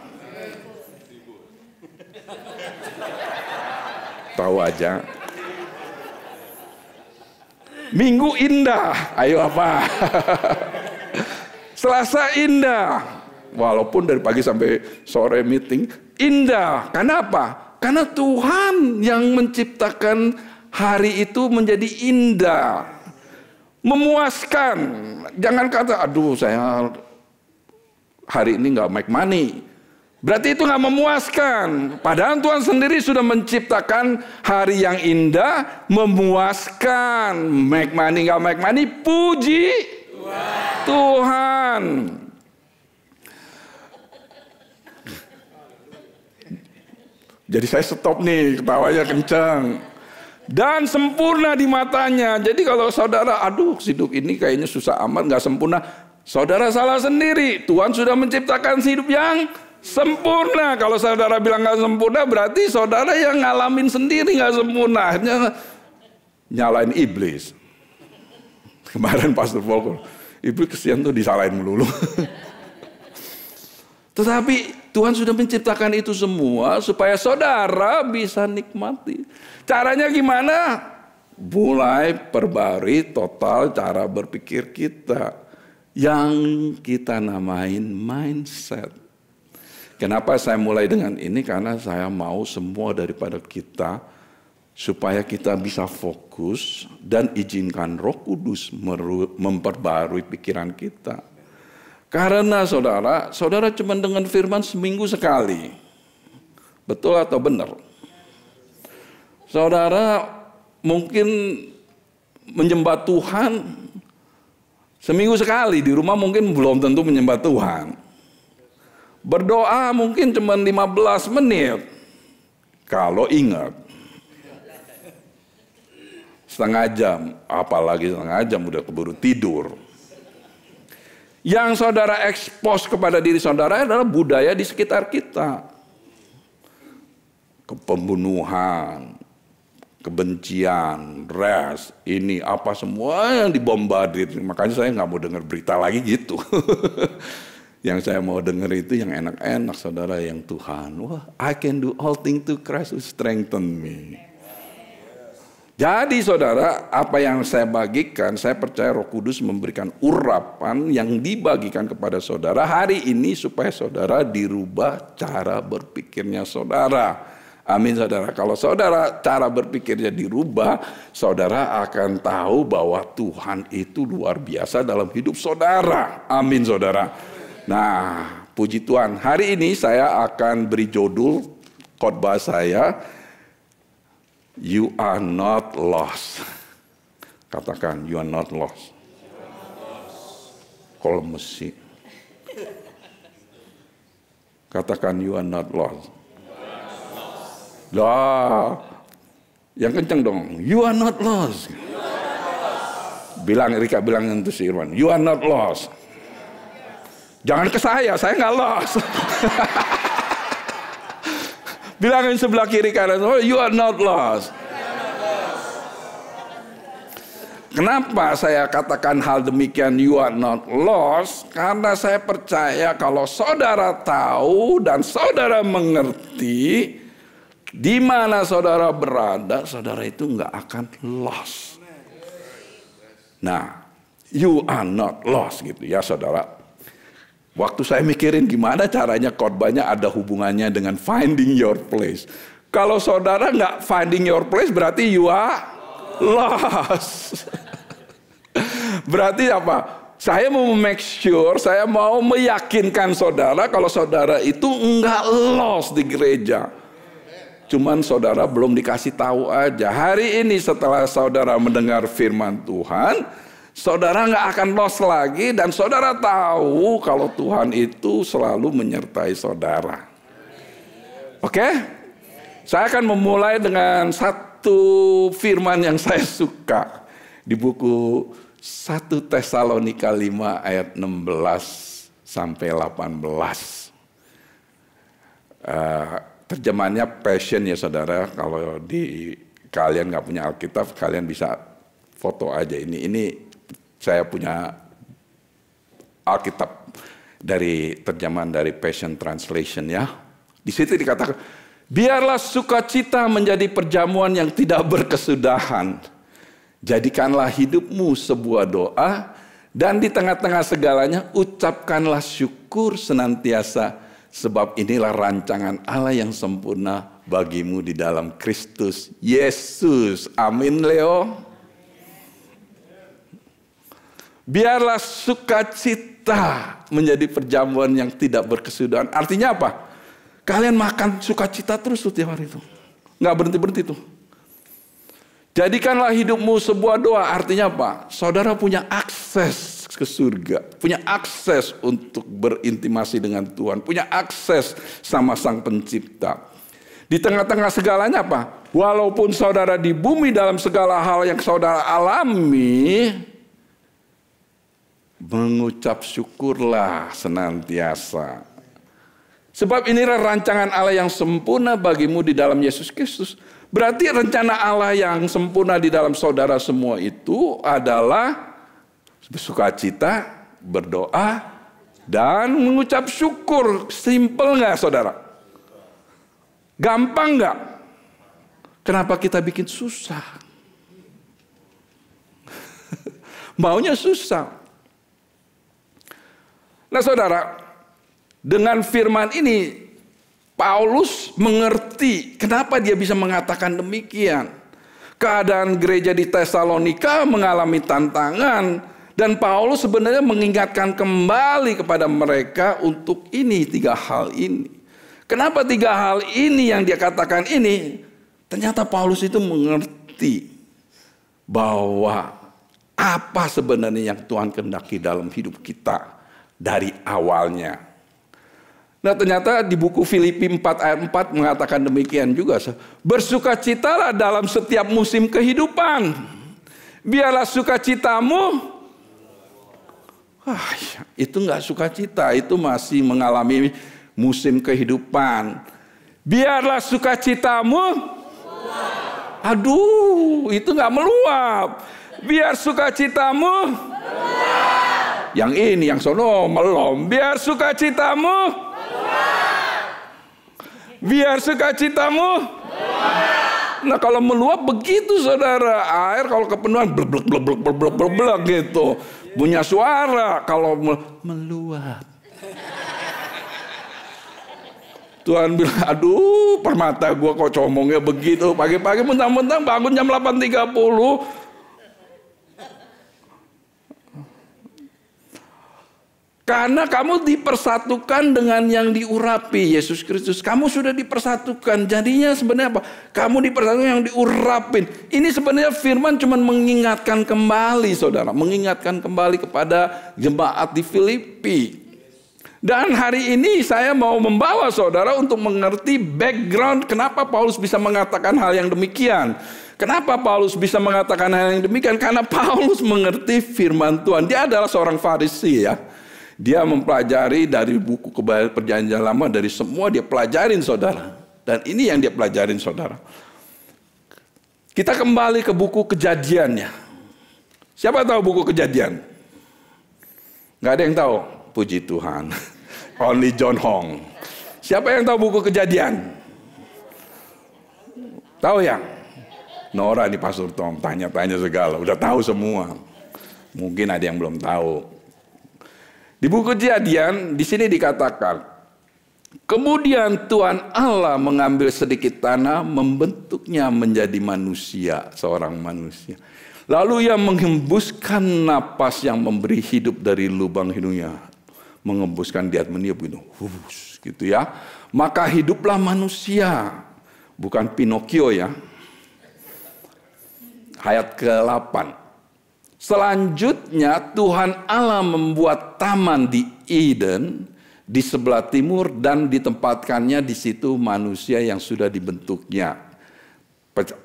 Tahu aja. Minggu indah, ayo apa? Selasa indah, walaupun dari pagi sampai sore meeting, indah. Kenapa? Karena Tuhan yang menciptakan hari itu menjadi indah, memuaskan. Jangan kata, aduh saya hari ini nggak make money. Berarti itu nggak memuaskan. Padahal Tuhan sendiri sudah menciptakan hari yang indah, memuaskan. Make money nggak make money, puji Tuhan. Jadi saya stop nih, ketawanya kencang. Dan sempurna di matanya. Jadi kalau saudara, aduh hidup ini kayaknya susah amat, gak sempurna. Saudara salah sendiri. Tuhan sudah menciptakan hidup yang sempurna. Kalau saudara bilang gak sempurna, berarti saudara yang ngalamin sendiri gak sempurna. Akhirnya nyalain iblis. Kemarin Pastor Volker, iblis kesian tuh disalahin melulu. Tetapi Tuhan sudah menciptakan itu semua supaya saudara bisa nikmati. Caranya gimana? Mulai perbarui total cara berpikir kita. Yang kita namain mindset. Kenapa saya mulai dengan ini? Karena saya mau semua daripada kita supaya kita bisa fokus dan izinkan Roh Kudus memperbarui pikiran kita. Karena saudara cuma dengan firman seminggu sekali. Betul atau benar? Saudara mungkin menyembah Tuhan seminggu sekali. Di rumah mungkin belum tentu menyembah Tuhan. Berdoa mungkin cuma 15 menit. Kalau ingat. Setengah jam, apalagi setengah jam udah keburu tidur. Yang saudara ekspos kepada diri saudara adalah budaya di sekitar kita. Pembunuhan, kebencian, ras, ini apa semua yang dibombardir. Makanya saya nggak mau dengar berita lagi gitu. Yang saya mau dengar itu yang enak-enak saudara, yang Tuhan. Wah, I can do all things to Christ who strengthen me. Jadi saudara, apa yang saya bagikan, saya percaya Roh Kudus memberikan urapan yang dibagikan kepada saudara hari ini supaya saudara dirubah cara berpikirnya saudara. Amin saudara. Kalau saudara cara berpikirnya dirubah, saudara akan tahu bahwa Tuhan itu luar biasa dalam hidup saudara. Amin saudara. Nah, puji Tuhan. Hari ini saya akan beri judul khotbah saya, You are not lost. Katakan, you are not lost. Kalau mesti. Katakan, you are not lost. Lah, yang kencang dong. You are not lost. Bilang, Rika bilang itu si Irwan. You are not lost. Jangan ke saya nggak lost. Bilangin sebelah kiri kanan, oh, you are not lost. Kenapa saya katakan hal demikian, you are not lost? Karena saya percaya kalau saudara tahu dan saudara mengerti di mana saudara berada, saudara itu nggak akan lost. Nah, you are not lost gitu ya saudara. Waktu saya mikirin gimana caranya khotbahnya ada hubungannya dengan finding your place. Kalau saudara nggak finding your place berarti you are lost. Berarti apa? Saya mau make sure, saya mau meyakinkan saudara kalau saudara itu nggak lost di gereja. Cuman saudara belum dikasih tahu aja. Hari ini setelah saudara mendengar firman Tuhan, saudara nggak akan lost lagi dan saudara tahu kalau Tuhan itu selalu menyertai saudara. Oke? Saya akan memulai dengan satu firman yang saya suka di buku 1 Tesalonika 5 ayat 16 sampai 18. Terjemahannya Passion ya saudara. Kalau di kalian nggak punya Alkitab, kalian bisa foto aja ini. Saya punya Alkitab dari terjemahan dari Passion Translation ya. Di situ dikatakan, biarlah sukacita menjadi perjamuan yang tidak berkesudahan. Jadikanlah hidupmu sebuah doa dan di tengah-tengah segalanya ucapkanlah syukur senantiasa. Sebab inilah rancangan Allah yang sempurna bagimu di dalam Kristus Yesus. Amin Leo. Biarlah sukacita menjadi perjamuan yang tidak berkesudahan. Artinya apa? Kalian makan sukacita terus tuh tiap hari itu. Nggak berhenti-berhenti tuh. Jadikanlah hidupmu sebuah doa. Artinya apa? Saudara punya akses ke surga. Punya akses untuk berintimasi dengan Tuhan. Punya akses sama Sang Pencipta. Di tengah-tengah segalanya apa? Walaupun saudara di bumi dalam segala hal yang saudara alami, mengucap syukurlah senantiasa. Sebab inilah rancangan Allah yang sempurna bagimu di dalam Yesus Kristus. Berarti rencana Allah yang sempurna di dalam saudara semua itu adalah bersukacita, berdoa, dan mengucap syukur. Simpel nggak saudara? Gampang nggak? Kenapa kita bikin susah? Maunya susah. Nah saudara, dengan firman ini Paulus mengerti kenapa dia bisa mengatakan demikian. Keadaan gereja di Tesalonika mengalami tantangan dan Paulus sebenarnya mengingatkan kembali kepada mereka untuk ini, 3 hal ini. Kenapa 3 hal ini yang dia katakan ini? Ternyata Paulus itu mengerti bahwa apa sebenarnya yang Tuhan kehendaki dalam hidup kita dari awalnya. Nah ternyata di buku Filipi 4 ayat 4 mengatakan demikian juga. Bersukacitalah dalam setiap musim kehidupan. Biarlah sukacitamu. Itu nggak sukacita, itu masih mengalami musim kehidupan. Biarlah sukacitamu. Aduh, itu nggak meluap. Biar sukacitamu. Yang ini, yang sono melom. Biar sukacitamu. Biar sukacitamu. Nah kalau meluap begitu saudara. Air kalau kepenuhan blek blek blek blek blek blek gitu. Punya suara kalau meluap. Tuhan bilang, aduh permata gue kok comongnya begitu. Pagi-pagi mentang-mentang bangun jam 8.30. Karena kamu dipersatukan dengan yang diurapi, Yesus Kristus. Kamu sudah dipersatukan. Jadinya sebenarnya apa? Kamu dipersatukan yang diurapin. Ini sebenarnya firman cuma mengingatkan kembali saudara. Mengingatkan kembali kepada jemaat di Filipi. Dan hari ini saya mau membawa saudara untuk mengerti background kenapa Paulus bisa mengatakan hal yang demikian. Kenapa Paulus bisa mengatakan hal yang demikian? Karena Paulus mengerti firman Tuhan. Dia adalah seorang Farisi ya. Dia mempelajari dari buku Perjanjian Lama, dari semua dia pelajarin saudara. Dan ini yang dia pelajarin saudara. Kita kembali ke buku Kejadiannya. Siapa tahu buku Kejadian? Gak ada yang tahu. Puji Tuhan. Only John Hong. Siapa yang tahu buku Kejadian? Tahu ya? Nora di Pastor Tom. Tanya-tanya segala. Udah tahu semua. Mungkin ada yang belum tahu. Di buku Kejadian, di sini dikatakan, kemudian Tuhan Allah mengambil sedikit tanah, membentuknya menjadi manusia, seorang manusia. Lalu ia menghembuskan napas yang memberi hidup dari lubang hidungnya. Mengembuskan dia meniup gitu ya. Maka hiduplah manusia, bukan Pinocchio ya. Ayat ke-8. Selanjutnya Tuhan Allah membuat taman di Eden di sebelah timur dan ditempatkannya di situ manusia yang sudah dibentuknya.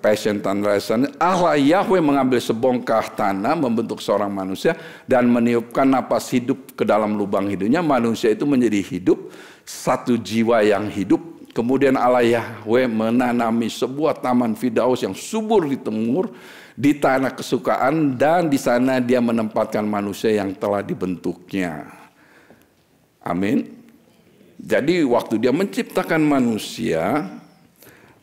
Passion Translation, Allah Yahweh mengambil sebongkah tanah membentuk seorang manusia dan meniupkan napas hidup ke dalam lubang hidungnya. Manusia itu menjadi hidup, satu jiwa yang hidup. Kemudian Allah Yahweh menanami sebuah taman Firdaus yang subur di timur di tanah kesukaan, dan di sana dia menempatkan manusia yang telah dibentuknya. Amin. Jadi waktu dia menciptakan manusia,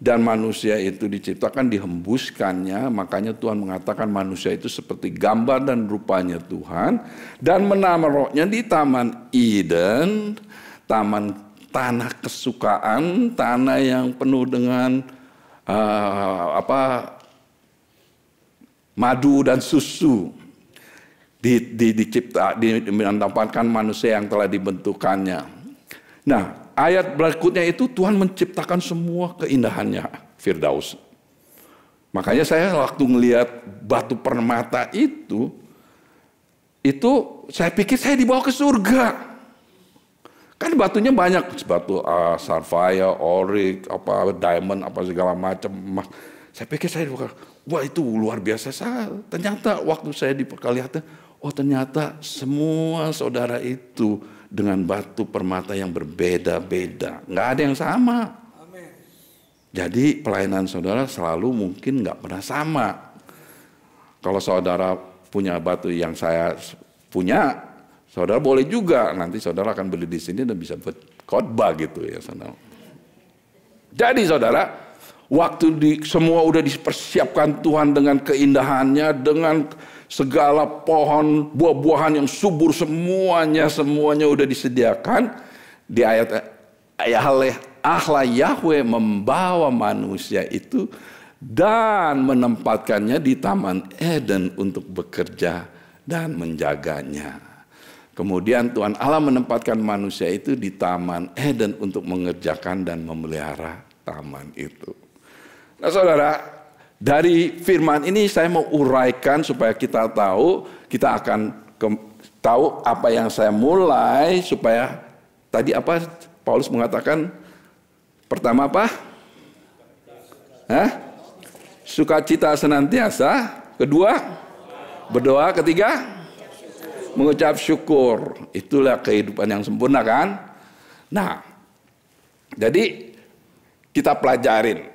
dan manusia itu diciptakan dihembuskannya, makanya Tuhan mengatakan manusia itu seperti gambar dan rupanya Tuhan, dan menaruhnya di Taman Eden, taman tanah kesukaan, tanah yang penuh dengan madu dan susu. Ditempatkan manusia yang telah dibentukannya. Nah, ayat berikutnya itu Tuhan menciptakan semua keindahannya Firdaus. Makanya saya waktu ngelihat batu permata itu saya pikir saya dibawa ke surga. Kan batunya banyak, batu sapphire, oryx, diamond, segala macam. Saya pikir wah itu luar biasa. Ternyata waktu saya diperlihatkan, ternyata semua saudara itu dengan batu permata yang berbeda-beda, nggak ada yang sama. Amen. Jadi pelayanan saudara selalu mungkin nggak pernah sama. Kalau saudara punya batu yang saya punya, saudara boleh juga, nanti saudara akan beli di sini dan bisa khotbah gitu ya saudara. Jadi saudara, waktu semua udah dipersiapkan Tuhan dengan keindahannya, dengan segala pohon, buah-buahan yang subur semuanya udah disediakan. Di ayat Allah Yahweh membawa manusia itu dan menempatkannya di Taman Eden untuk bekerja dan menjaganya. Kemudian Tuhan Allah menempatkan manusia itu di Taman Eden untuk mengerjakan dan memelihara taman itu. Nah saudara, dari firman ini saya mau uraikan supaya kita tahu, kita akan tahu apa yang saya mulai, supaya tadi apa Paulus mengatakan, pertama apa? Sukacita senantiasa, kedua berdoa, ketiga mengucap syukur. Itulah kehidupan yang sempurna kan? Nah, jadi kita pelajarin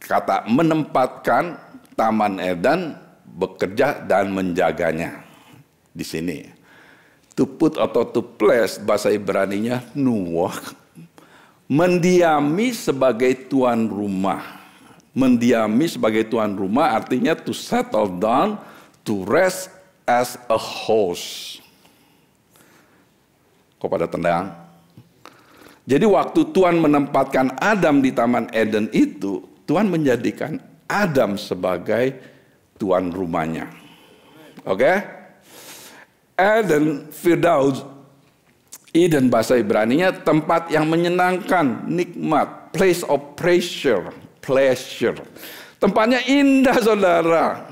kata menempatkan Taman Eden, bekerja dan menjaganya. Di sini to put atau to place, bahasa Ibraninya nuwah, mendiami sebagai tuan rumah. Mendiami sebagai tuan rumah artinya to settle down, to rest as a host. Kok pada tendang? Jadi waktu Tuhan menempatkan Adam di Taman Eden itu, Tuhan menjadikan Adam sebagai tuan rumahnya. Oke? Eden, Firdaus, Eden bahasa Ibraninya tempat yang menyenangkan, nikmat, place of pleasure. Tempatnya indah saudara.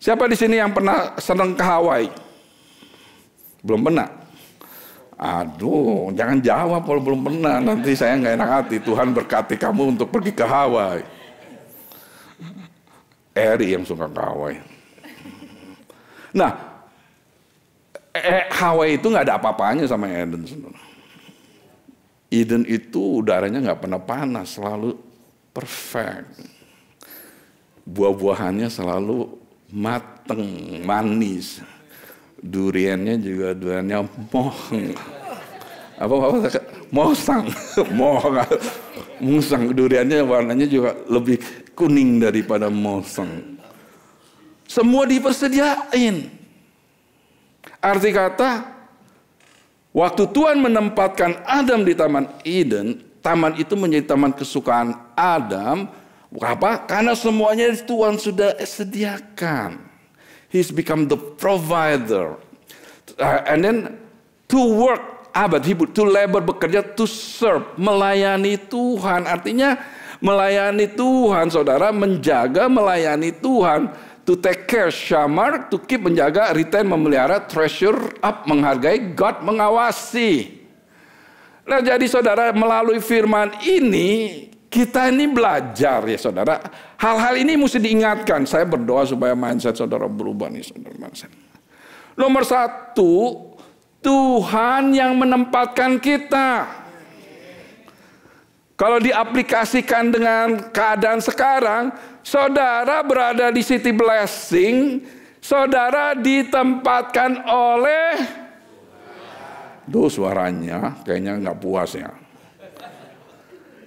Siapa di sini yang pernah senang ke Hawaii? Belum pernah? Aduh, jangan jawab kalau belum pernah. Nanti saya nggak enak hati. Tuhan berkati kamu untuk pergi ke Hawaii. Eri yang suka ke Hawaii. Nah, Hawaii itu nggak ada apa-apanya sama Eden. Eden itu udaranya nggak pernah panas, selalu perfect. Buah-buahannya selalu mateng, manis. Duriannya juga duriannya musang. Duriannya warnanya juga lebih kuning daripada musang. Semua dipersediain. Arti kata, waktu Tuhan menempatkan Adam di Taman Eden, taman itu menjadi taman kesukaan Adam. Apa? Karena semuanya Tuhan sudah sediakan. He's become the provider. And then to work, to labor, bekerja, to serve, melayani Tuhan. Artinya melayani Tuhan, saudara, menjaga, melayani Tuhan. To take care, shamar, to keep, menjaga, retain, memelihara, treasure up, menghargai, God, mengawasi. Nah jadi saudara, melalui firman ini, kita ini belajar ya saudara. Hal-hal ini mesti diingatkan. Saya berdoa supaya mindset saudara berubah nih saudara. Nomor satu, Tuhan yang menempatkan kita. Kalau diaplikasikan dengan keadaan sekarang, saudara berada di City Blessing, saudara ditempatkan oleh, suaranya kayaknya nggak puas ya.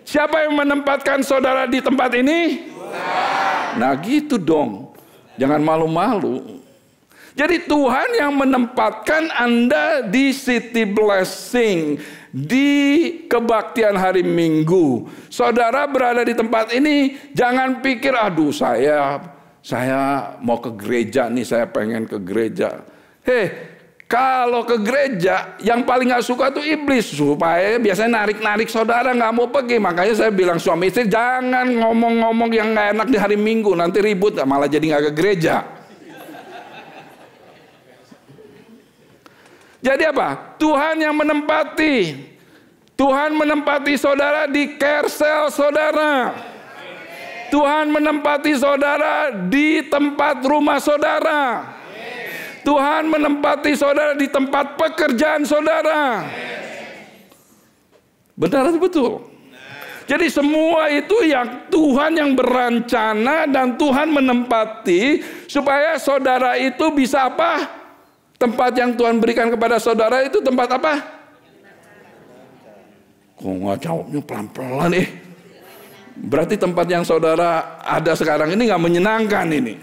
Siapa yang menempatkan saudara di tempat ini? Nah gitu dong. Jangan malu-malu. Jadi Tuhan yang menempatkan Anda di City Blessing, di kebaktian hari Minggu. Saudara berada di tempat ini, jangan pikir, aduh saya mau ke gereja nih, saya pengen ke gereja. Kalau ke gereja, yang paling gak suka tuh iblis. Supaya biasanya narik-narik saudara gak mau pergi. Makanya saya bilang suami istri, jangan ngomong-ngomong yang gak enak di hari Minggu. Nanti ribut, malah jadi gak ke gereja. Jadi apa? Tuhan yang menempati. Tuhan menempati saudara di kersel saudara. Tuhan menempati saudara di tempat rumah saudara. Tuhan menempati saudara di tempat pekerjaan saudara. Benar atau betul? Jadi semua itu yang Tuhan yang berencana dan Tuhan menempati supaya saudara itu bisa apa? Tempat yang Tuhan berikan kepada saudara itu tempat apa? Kok nggak jawabnya pelan-pelan Berarti tempat yang saudara ada sekarang ini nggak menyenangkan ini.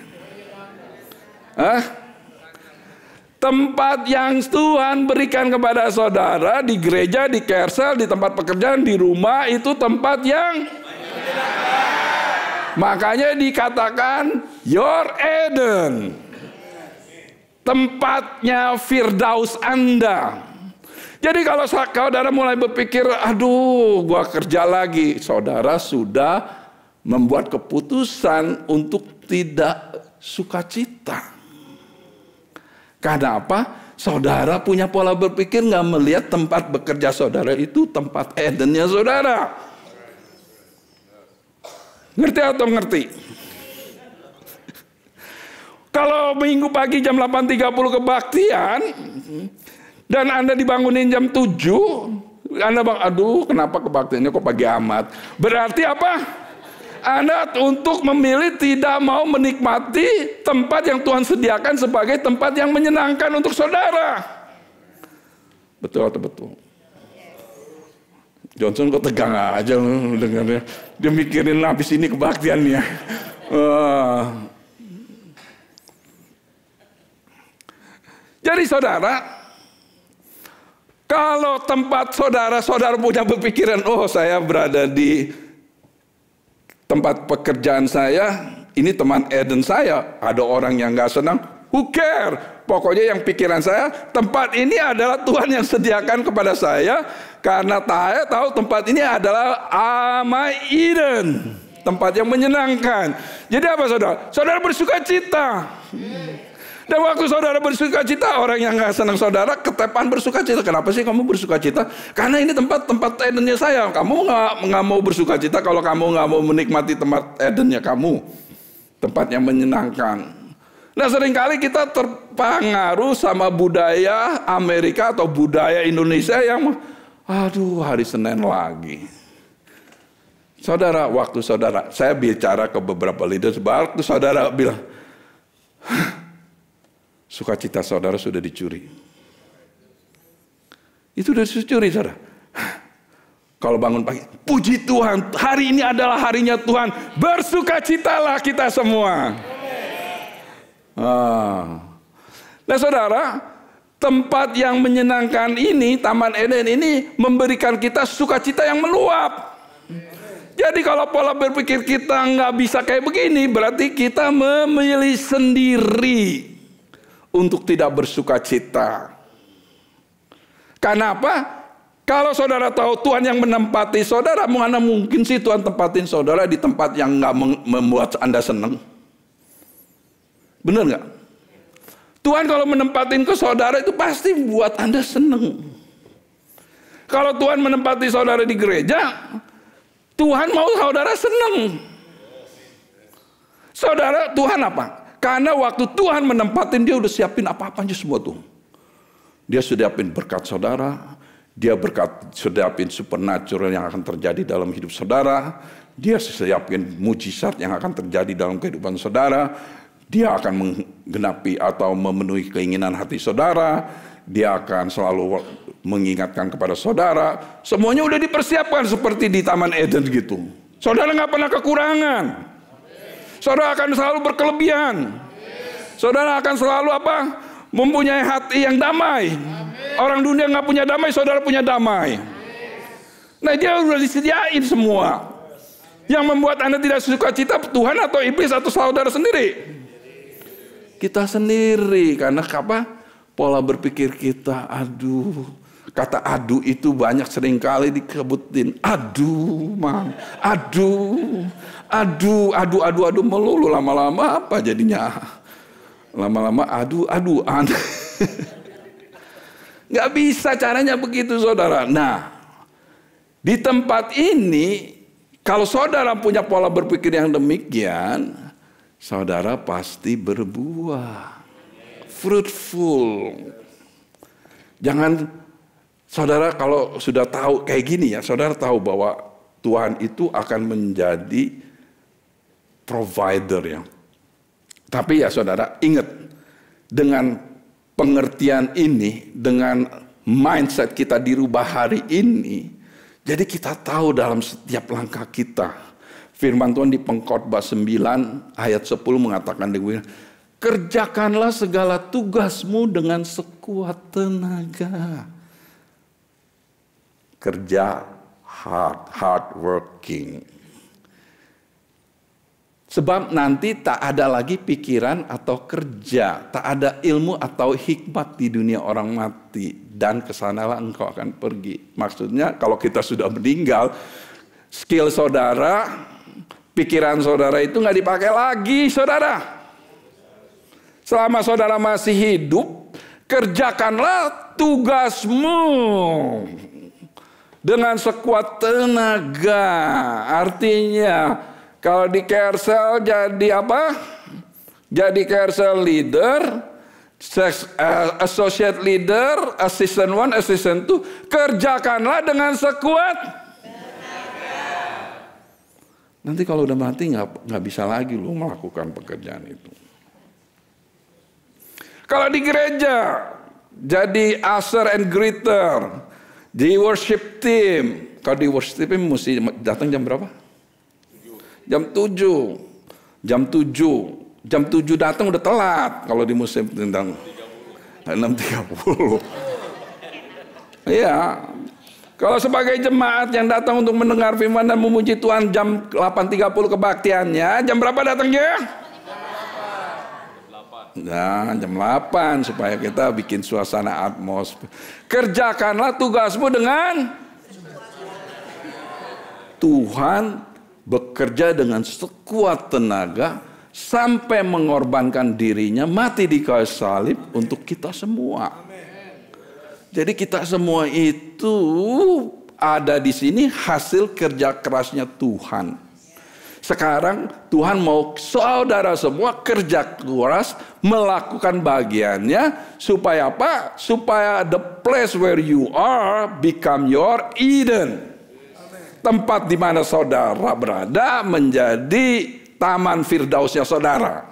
Tempat yang Tuhan berikan kepada saudara di gereja, di kersel, di tempat pekerjaan, di rumah itu tempat yang menyenangkan. Makanya dikatakan your Eden. Tempatnya Firdaus Anda. Jadi kalau saudara mulai berpikir, aduh gua kerja lagi. Saudara sudah membuat keputusan untuk tidak sukacita. Karena apa? Saudara punya pola berpikir nggak melihat tempat bekerja saudara itu tempat Edennya saudara. Ngerti atau ngerti? Kalau minggu pagi jam 8.30 kebaktian dan Anda dibangunin jam 7, Anda bilang, aduh kenapa kebaktiannya kok pagi amat? Berarti apa? Anda untuk memilih tidak mau menikmati tempat yang Tuhan sediakan sebagai tempat yang menyenangkan untuk saudara. Betul atau betul? Johnson kok tegang aja dengarnya. Dia mikirin habis ini kebaktiannya. Jadi saudara, kalau tempat saudara punya berpikiran, oh saya berada di tempat pekerjaan saya, ini teman Eden saya, ada orang yang gak senang, who care? Pokoknya yang pikiran saya, tempat ini adalah Tuhan yang sediakan kepada saya, karena saya tahu tempat ini adalah my Eden, tempat yang menyenangkan. Jadi apa saudara? Saudara bersuka cita. Dan waktu saudara bersuka cita, orang yang gak senang saudara ketepan bersuka cita. Kenapa sih kamu bersuka cita? Karena ini tempat Edennya saya. Kamu nggak mau bersuka cita kalau kamu nggak mau menikmati tempat Edennya kamu, tempat yang menyenangkan. Nah seringkali kita terpengaruh sama budaya Amerika atau budaya Indonesia yang, aduh hari Senin lagi. Saudara, waktu saudara, saya bicara ke beberapa leaders, waktu saudara bilang, sukacita saudara sudah dicuri. Itu sudah dicuri saudara. Kalau bangun pagi, puji Tuhan, hari ini adalah harinya Tuhan. Bersukacitalah kita semua. Nah saudara, tempat yang menyenangkan ini, Taman Eden ini memberikan kita sukacita yang meluap. Jadi kalau pola berpikir kita nggak bisa kayak begini, berarti kita memilih sendiri untuk tidak bersukacita. Karena apa? Kalau saudara tahu Tuhan yang menempati saudara, mana mungkin sih Tuhan tempatin saudara di tempat yang nggak membuat Anda senang? Benar nggak? Tuhan kalau menempatin ke saudara itu pasti buat Anda senang. Kalau Tuhan menempati saudara di gereja, Tuhan mau saudara senang. Saudara, Tuhan apa? Karena waktu Tuhan menempatin, dia udah siapin apa-apa aja semua tuh. Dia siapin berkat saudara, dia siapin supernatural yang akan terjadi dalam hidup saudara, dia siapin mujizat yang akan terjadi dalam kehidupan saudara, dia akan menggenapi atau memenuhi keinginan hati saudara, dia akan selalu mengingatkan kepada saudara. Semuanya udah dipersiapkan seperti di Taman Eden gitu. Saudara nggak pernah kekurangan. Saudara akan selalu berkelebihan. Saudara akan selalu apa? Mempunyai hati yang damai. Orang dunia nggak punya damai, saudara punya damai. Nah dia udah disediain semua. Yang membuat Anda tidak suka cita, Tuhan atau iblis atau saudara sendiri? Kita sendiri. Karena apa? Pola berpikir kita, aduh. Kata aduh itu banyak seringkali dikebutin. Aduh, man. Aduh melulu, lama-lama apa jadinya? Lama-lama aduh-aduan. Nggak bisa caranya begitu, saudara. Nah, di tempat ini, kalau saudara punya pola berpikir yang demikian, saudara pasti berbuah. Fruitful. Jangan, saudara kalau sudah tahu kayak gini ya, saudara tahu bahwa Tuhan itu akan menjadi provider ya. Tapi ya saudara, ingat, dengan pengertian ini, dengan mindset kita dirubah hari ini, jadi kita tahu dalam setiap langkah kita. Firman Tuhan di Pengkhotbah 9 ayat 10 mengatakan, kerjakanlah segala tugasmu dengan sekuat tenaga. Kerja hard working. Sebab nanti tak ada lagi pikiran atau kerja, tak ada ilmu atau hikmat di dunia orang mati, dan kesanalah engkau akan pergi. Maksudnya kalau kita sudah meninggal, skill saudara, pikiran saudara itu nggak dipakai lagi, saudara. Selama saudara masih hidup, kerjakanlah tugasmu dengan sekuat tenaga. Artinya, kalau di Carousel jadi apa? Jadi Carousel leader, associate leader, assistant 1, assistant 2. Kerjakanlah dengan sekuat tenaga. Nanti kalau udah mati nggak bisa lagi lu melakukan pekerjaan itu. Kalau di gereja jadi usher and greeter, di worship team. Kalau di worship team mesti datang jam berapa? Jam 7. Jam 7 datang udah telat kalau di musim tentang 6.30. Iya. Kalau sebagai jemaat yang datang untuk mendengar firman dan memuji Tuhan jam 8.30 kebaktiannya, jam berapa datangnya? Nah, jam 8 supaya kita bikin suasana atmosfer. Kerjakanlah tugasmu dengan Tuhan bekerja dengan sekuat tenaga sampai mengorbankan dirinya mati di kayu salib untuk kita semua. Jadi kita semua itu ada di sini hasil kerja kerasnya Tuhan. Sekarang Tuhan mau saudara semua kerja keras melakukan bagiannya supaya apa? Supaya the place where you are become your Eden. Tempat di mana saudara berada menjadi taman firdausnya saudara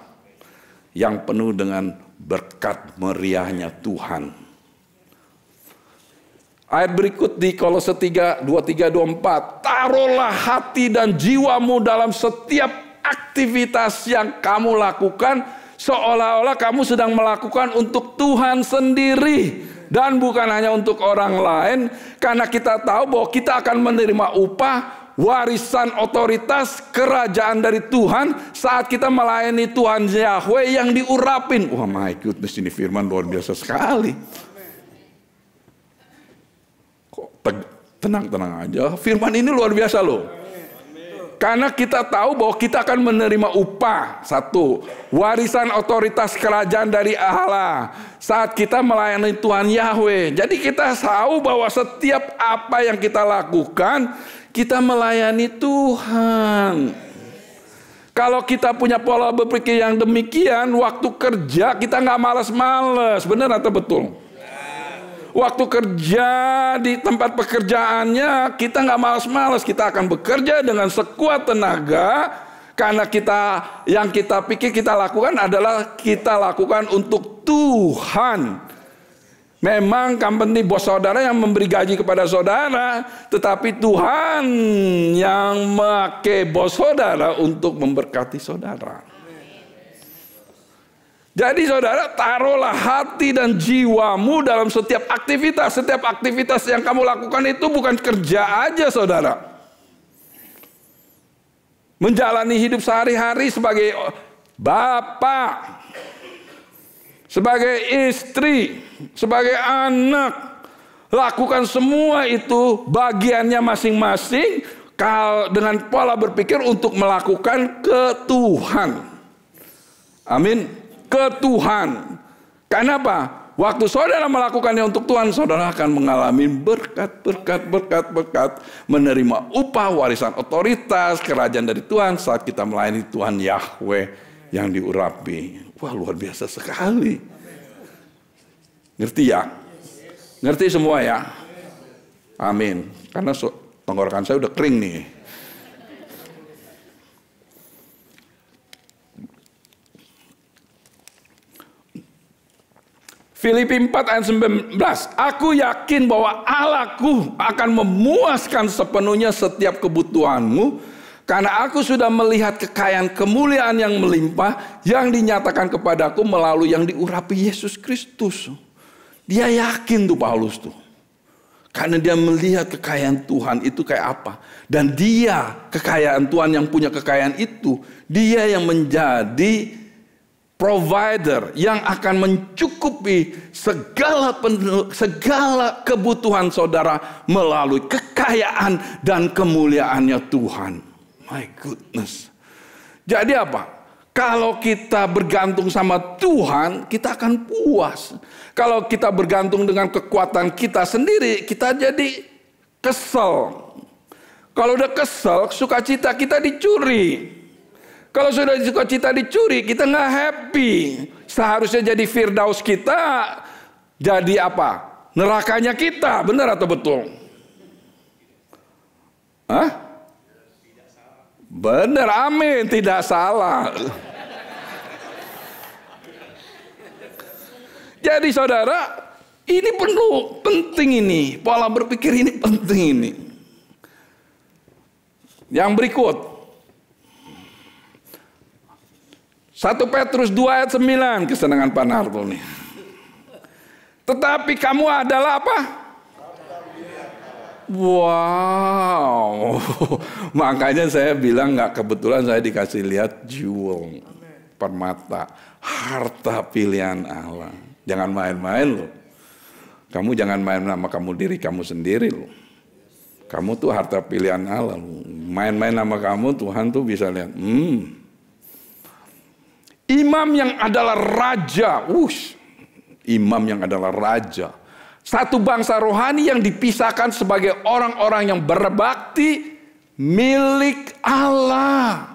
yang penuh dengan berkat meriahnya Tuhan. Ayat berikut di Kolose 3, 23, 24. Taruhlah hati dan jiwamu dalam setiap aktivitas yang kamu lakukan seolah-olah kamu sedang melakukan untuk Tuhan sendiri. Dan bukan hanya untuk orang lain, karena kita tahu bahwa kita akan menerima upah, warisan otoritas kerajaan dari Tuhan saat kita melayani Tuhan Yahweh yang diurapin. Wah, my goodness, ini firman luar biasa sekali. Kok tenang-tenang aja, firman ini luar biasa loh. Karena kita tahu bahwa kita akan menerima upah. Satu, warisan otoritas kerajaan dari Allah saat kita melayani Tuhan Yahweh. Jadi kita tahu bahwa setiap apa yang kita lakukan, kita melayani Tuhan. Kalau kita punya pola berpikir yang demikian, waktu kerja kita nggak malas-malas. Benar atau betul? Waktu kerja di tempat pekerjaannya kita nggak malas-malas, kita akan bekerja dengan sekuat tenaga karena yang kita pikir kita lakukan adalah kita lakukan untuk Tuhan. Memang company bos saudara yang memberi gaji kepada saudara, tetapi Tuhan yang memakai bos saudara untuk memberkati saudara. Jadi saudara, taruhlah hati dan jiwamu dalam setiap aktivitas. Setiap aktivitas yang kamu lakukan itu bukan kerja aja, saudara. Menjalani hidup sehari-hari sebagai bapak, sebagai istri, sebagai anak. Lakukan semua itu bagiannya masing-masing dengan pola berpikir untuk melakukan ke Tuhan. Amin. Ke Tuhan. Karena apa? Waktu saudara melakukannya untuk Tuhan, saudara akan mengalami berkat, menerima upah, warisan otoritas, kerajaan dari Tuhan saat kita melayani Tuhan Yahweh yang diurapi. Wah, luar biasa sekali. Ngerti ya? Ngerti semua ya? Amin. Karena tenggorokan saya udah kering nih. Filipi 4 ayat 19. Aku yakin bahwa Allahku akan memuaskan sepenuhnya setiap kebutuhanmu, karena aku sudah melihat kekayaan kemuliaan yang melimpah yang dinyatakan kepadaku melalui yang diurapi Yesus Kristus. Dia yakin tuh Paulus tuh. Karena dia melihat kekayaan Tuhan itu kayak apa. Dan dia, kekayaan Tuhan yang punya kekayaan itu, dia yang menjadi provider yang akan mencukupi segala kebutuhan saudara melalui kekayaan dan kemuliaannya Tuhan. My goodness. Jadi apa? Kalau kita bergantung sama Tuhan, kita akan puas. Kalau kita bergantung dengan kekuatan kita sendiri, kita jadi kesel. Kalau udah kesel, sukacita kita dicuri. Kalau sudah sukacita dicuri, kita nggak happy. Seharusnya jadi firdaus kita, jadi apa? Nerakanya kita, benar atau betul? Hah? Benar, amin, tidak salah. Jadi saudara, ini perlu, penting ini. Pola berpikir ini penting ini. Yang berikut. 1 Petrus 2 ayat 9, kesenangan Pak Narto nih. Tetapi kamu adalah apa? Wow. Makanya saya bilang nggak kebetulan saya dikasih lihat jewel, permata, harta pilihan Allah. Jangan main-main loh. Kamu jangan main sama diri kamu sendiri loh. Kamu tuh harta pilihan Allah loh. Main-main sama kamu, Tuhan tuh bisa lihat. Imam yang adalah raja, imam yang adalah raja. Satu bangsa rohani yang dipisahkan sebagai orang-orang yang berbakti milik Allah.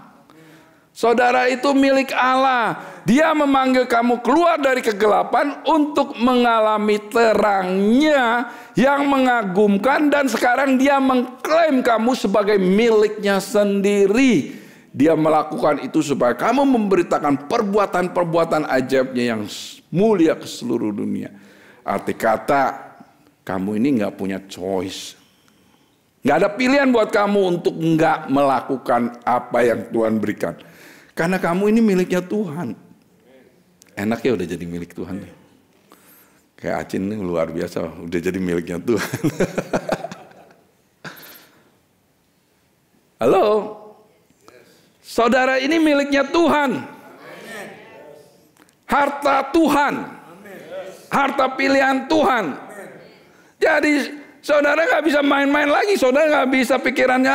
Saudara itu milik Allah. Dia memanggil kamu keluar dari kegelapan untuk mengalami terangnya yang mengagumkan, dan sekarang dia mengklaim kamu sebagai miliknya sendiri. Dia melakukan itu supaya kamu memberitakan perbuatan-perbuatan ajaibnya yang mulia ke seluruh dunia. Arti kata, kamu ini nggak punya choice. Nggak ada pilihan buat kamu untuk nggak melakukan apa yang Tuhan berikan. Karena kamu ini miliknya Tuhan. Enaknya udah jadi milik Tuhan. Kayak Acin ini luar biasa, udah jadi miliknya Tuhan. Halo? Saudara ini miliknya Tuhan. Harta Tuhan. Harta pilihan Tuhan. Jadi saudara nggak bisa main-main lagi. Saudara nggak bisa pikirannya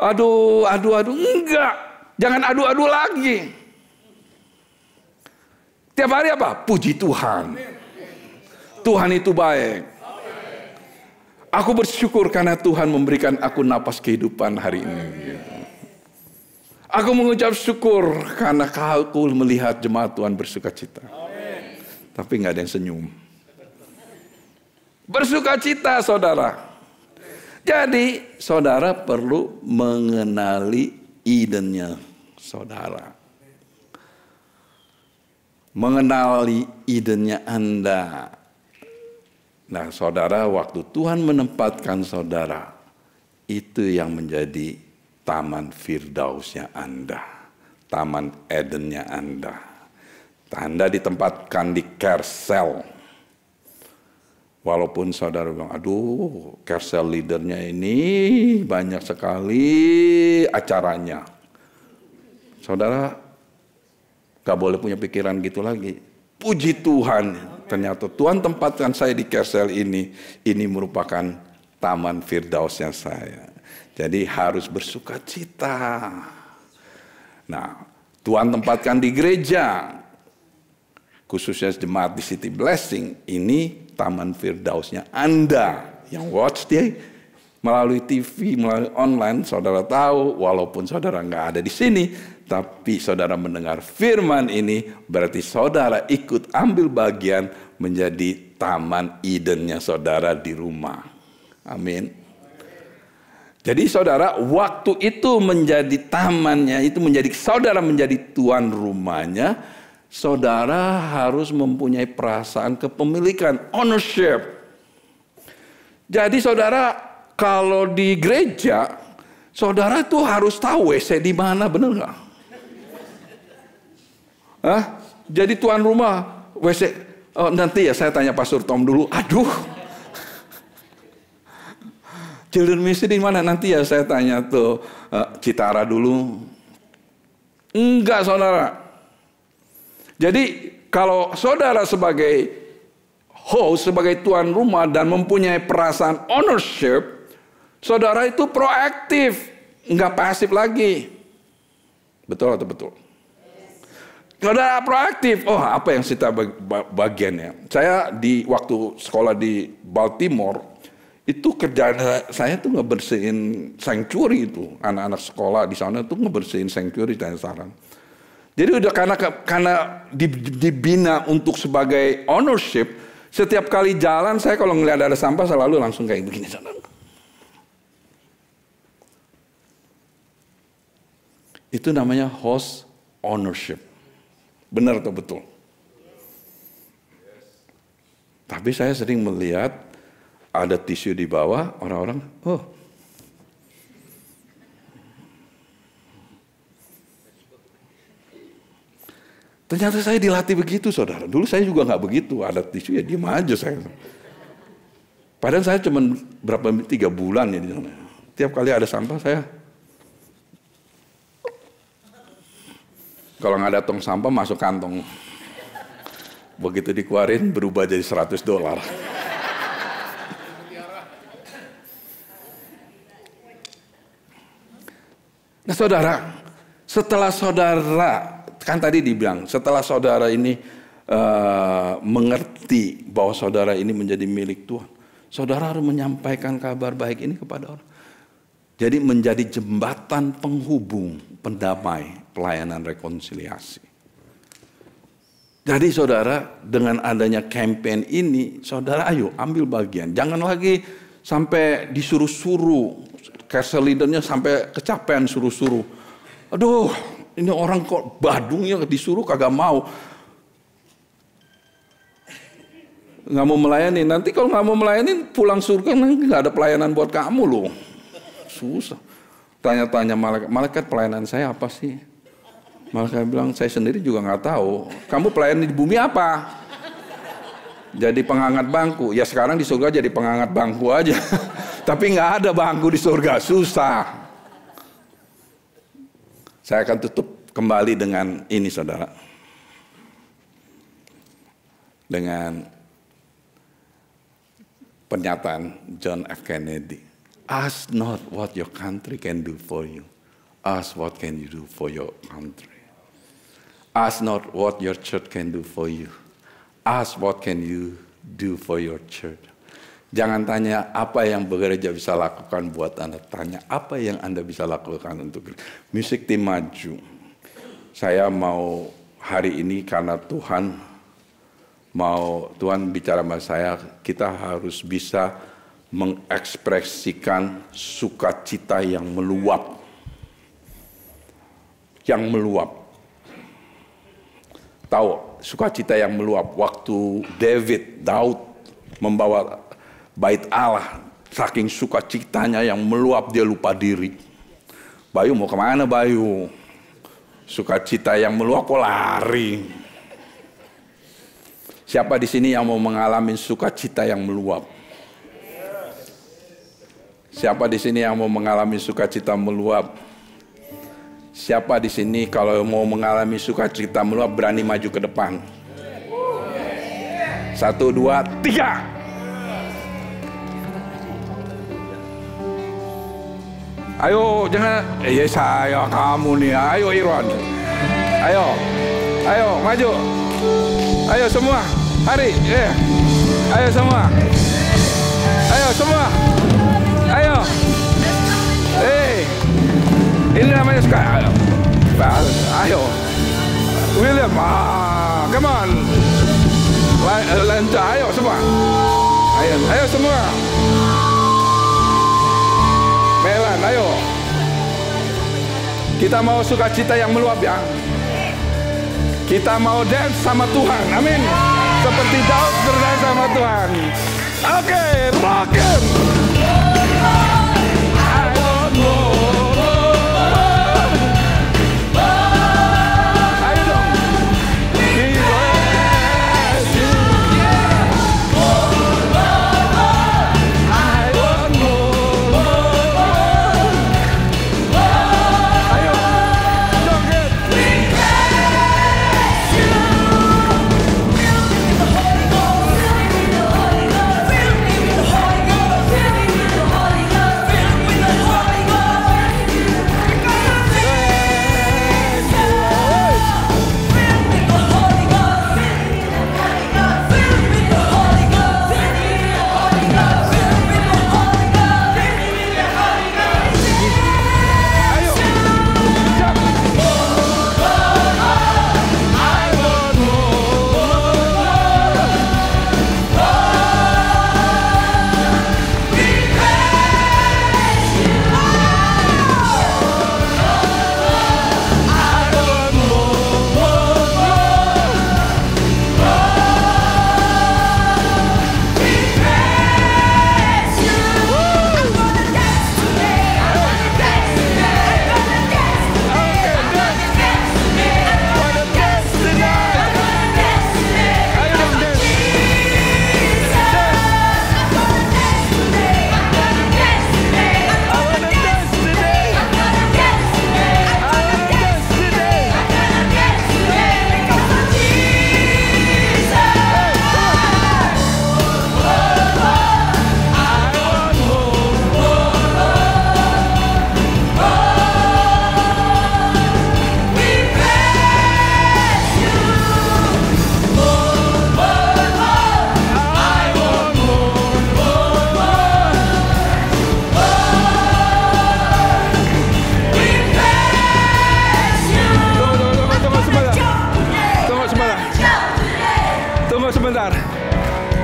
aduh. Enggak. Jangan adu-adu lagi. Tiap hari apa? Puji Tuhan. Tuhan itu baik. Aku bersyukur karena Tuhan memberikan aku napas kehidupan hari ini. Aku mengucap syukur karena aku melihat jemaat Tuhan bersukacita. Tapi nggak ada yang senyum. Bersukacita saudara. Jadi saudara perlu mengenali idennya saudara. Mengenali idennya Anda. Nah saudara, waktu Tuhan menempatkan saudara, itu yang menjadi taman Firdausnya Anda, taman Edennya Anda. Anda ditempatkan di Kersel. Walaupun saudara bilang, aduh Kersel leadernya ini banyak sekali acaranya. Saudara gak boleh punya pikiran gitu lagi. Puji Tuhan, ternyata Tuhan tempatkan saya di Kersel ini merupakan taman Firdausnya saya. Jadi harus bersukacita. Nah, Tuhan tempatkan di gereja. khususnya jemaat di City Blessing, ini Taman Firdausnya Anda yang watch dia melalui TV, melalui online. Saudara tahu, walaupun saudara nggak ada di sini, tapi saudara mendengar firman ini, berarti saudara ikut ambil bagian menjadi Taman Edennya saudara di rumah. Amin. Jadi saudara, waktu itu menjadi tamannya, itu menjadi saudara menjadi tuan rumahnya, saudara harus mempunyai perasaan kepemilikan, ownership. Jadi saudara, kalau di gereja, saudara tuh harus tahu WC di mana, bener nggak? Jadi tuan rumah, WC, nanti ya saya tanya Pastor Tom dulu, aduh. Children Ministry di mana? Nanti ya saya tanya tuh Citara dulu. Enggak saudara. Jadi kalau saudara sebagai host, sebagai tuan rumah dan mempunyai perasaan ownership, saudara itu proaktif, enggak pasif lagi. Betul atau betul? Saudara proaktif. Oh, apa yang kita bagiannya? Saya di waktu sekolah di Baltimore, itu kerjaan saya tuh ngebersihin sanctuary itu. Anak-anak sekolah di sana tuh ngebersihin sanctuary dan saran. Jadi udah karena dibina untuk sebagai ownership, setiap kali jalan saya kalau ngeliat ada sampah selalu langsung kayak begini. Itu namanya host ownership. Benar atau betul? Tapi saya sering melihat ada tisu di bawah, orang-orang, oh. Ternyata saya dilatih begitu, saudara. Dulu saya juga nggak begitu, ada tisu ya diem aja saya. Padahal saya cuma 3 bulan ya di sana. Tiap kali ada sampah saya, kalau nggak ada tong sampah masuk kantong. Begitu dikeluarin berubah jadi $100. Nah saudara, setelah saudara, kan tadi dibilang, setelah saudara ini mengerti bahwa saudara ini menjadi milik Tuhan, saudara harus menyampaikan kabar baik ini kepada orang. Jadi menjadi jembatan penghubung, pendamai, pelayanan rekonsiliasi. Jadi saudara, dengan adanya campaign ini, saudara ayo ambil bagian. Jangan lagi sampai disuruh-suruh. Castle leadernya sampai kecapean suruh-suruh. Aduh, ini orang kok badungnya disuruh kagak mau. Nggak mau melayani. Nanti kalau nggak mau melayani, pulang surga nanti nggak ada pelayanan buat kamu loh. Susah. Tanya-tanya malaikat pelayanan saya apa sih? Malaikat bilang, saya sendiri juga nggak tahu. Kamu pelayanan di bumi apa? Jadi pengangkat bangku. Ya sekarang di surga jadi pengangkat bangku aja. Tapi nggak ada bangku di surga, susah. Saya akan tutup kembali dengan ini saudara. Dengan pernyataan John F. Kennedy. Ask not what your country can do for you. Ask what can you do for your country. Ask not what your church can do for you. Ask what can you do for your church. Jangan tanya apa yang gereja bisa lakukan buat Anda. Tanya apa yang Anda bisa lakukan untuk gereja. Musik tim maju. Saya mau hari ini karena Tuhan bicara sama saya, kita harus bisa mengekspresikan sukacita yang meluap. Yang meluap. Tahu sukacita yang meluap waktu Daud membawa Bait Allah, saking sukacitanya yang meluap dia lupa diri. Bayu mau kemana Bayu? Sukacita yang meluap kok lari? Siapa di sini yang mau mengalami sukacita yang meluap? Siapa di sini yang mau mengalami sukacita meluap? Siapa di sini kalau mau mengalami sukacita meluap berani maju ke depan? 1, 2, 3. Ayo, jangan. Saya kamu nih. Ayo Irwan. Ayo, maju. Ayo semua, hari, ayo semua, ayo semua, ayo, ini namanya suka, ayo, William, come on, lanjut, ayo semua, ayo semua, Melan, ayo, kita mau sukacita yang meluap ya. Kita mau dance sama Tuhan, amin. Seperti Daud berdance sama Tuhan. Oke, rockin'. Ayo dong.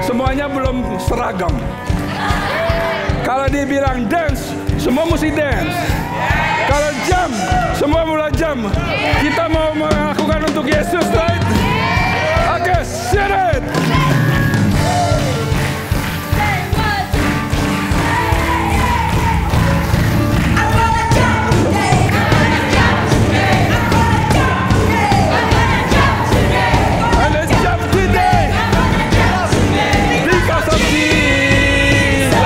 Semuanya belum seragam. Kalau dibilang dance, semua mesti dance. Kalau jam, semua mulai jam. Kita mau melakukan untuk Yesus, right? Oke, share it. Because of Jesus.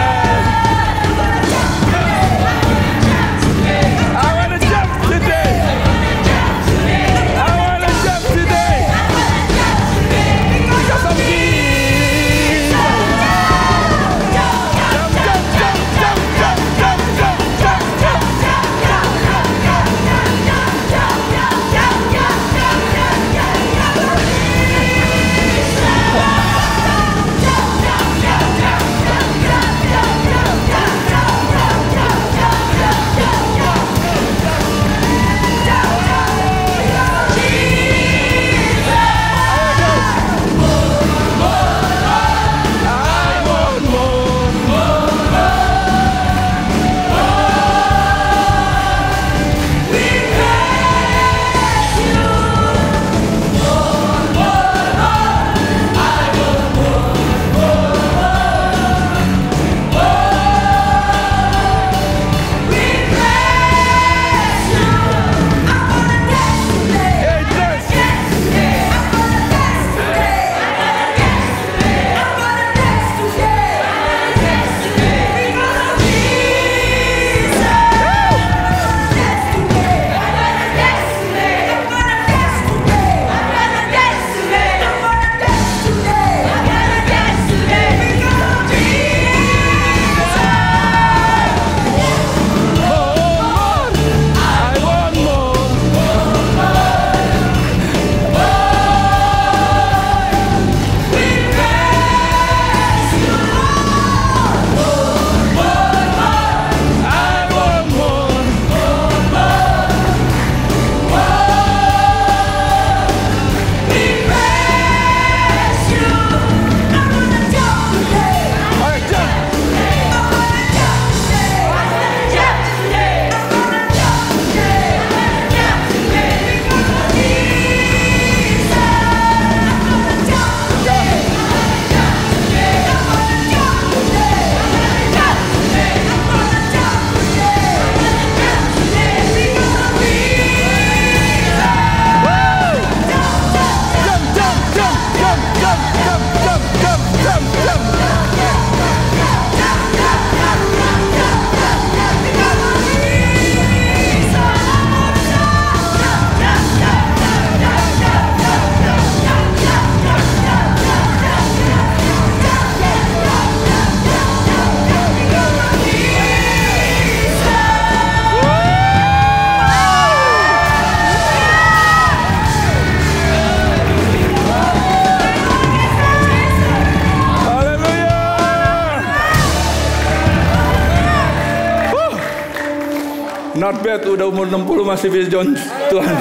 lihat udah umur 60 masih bisa John. Tuhan,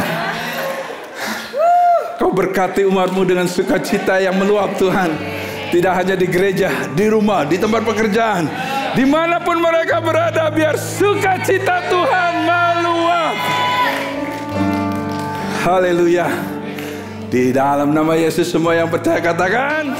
Kau berkati umat-Mu dengan sukacita yang meluap Tuhan. Tidak hanya di gereja, di rumah, di tempat pekerjaan, dimanapun mereka berada, biar sukacita Tuhan meluap. Haleluya. Di dalam nama Yesus semua yang percaya katakan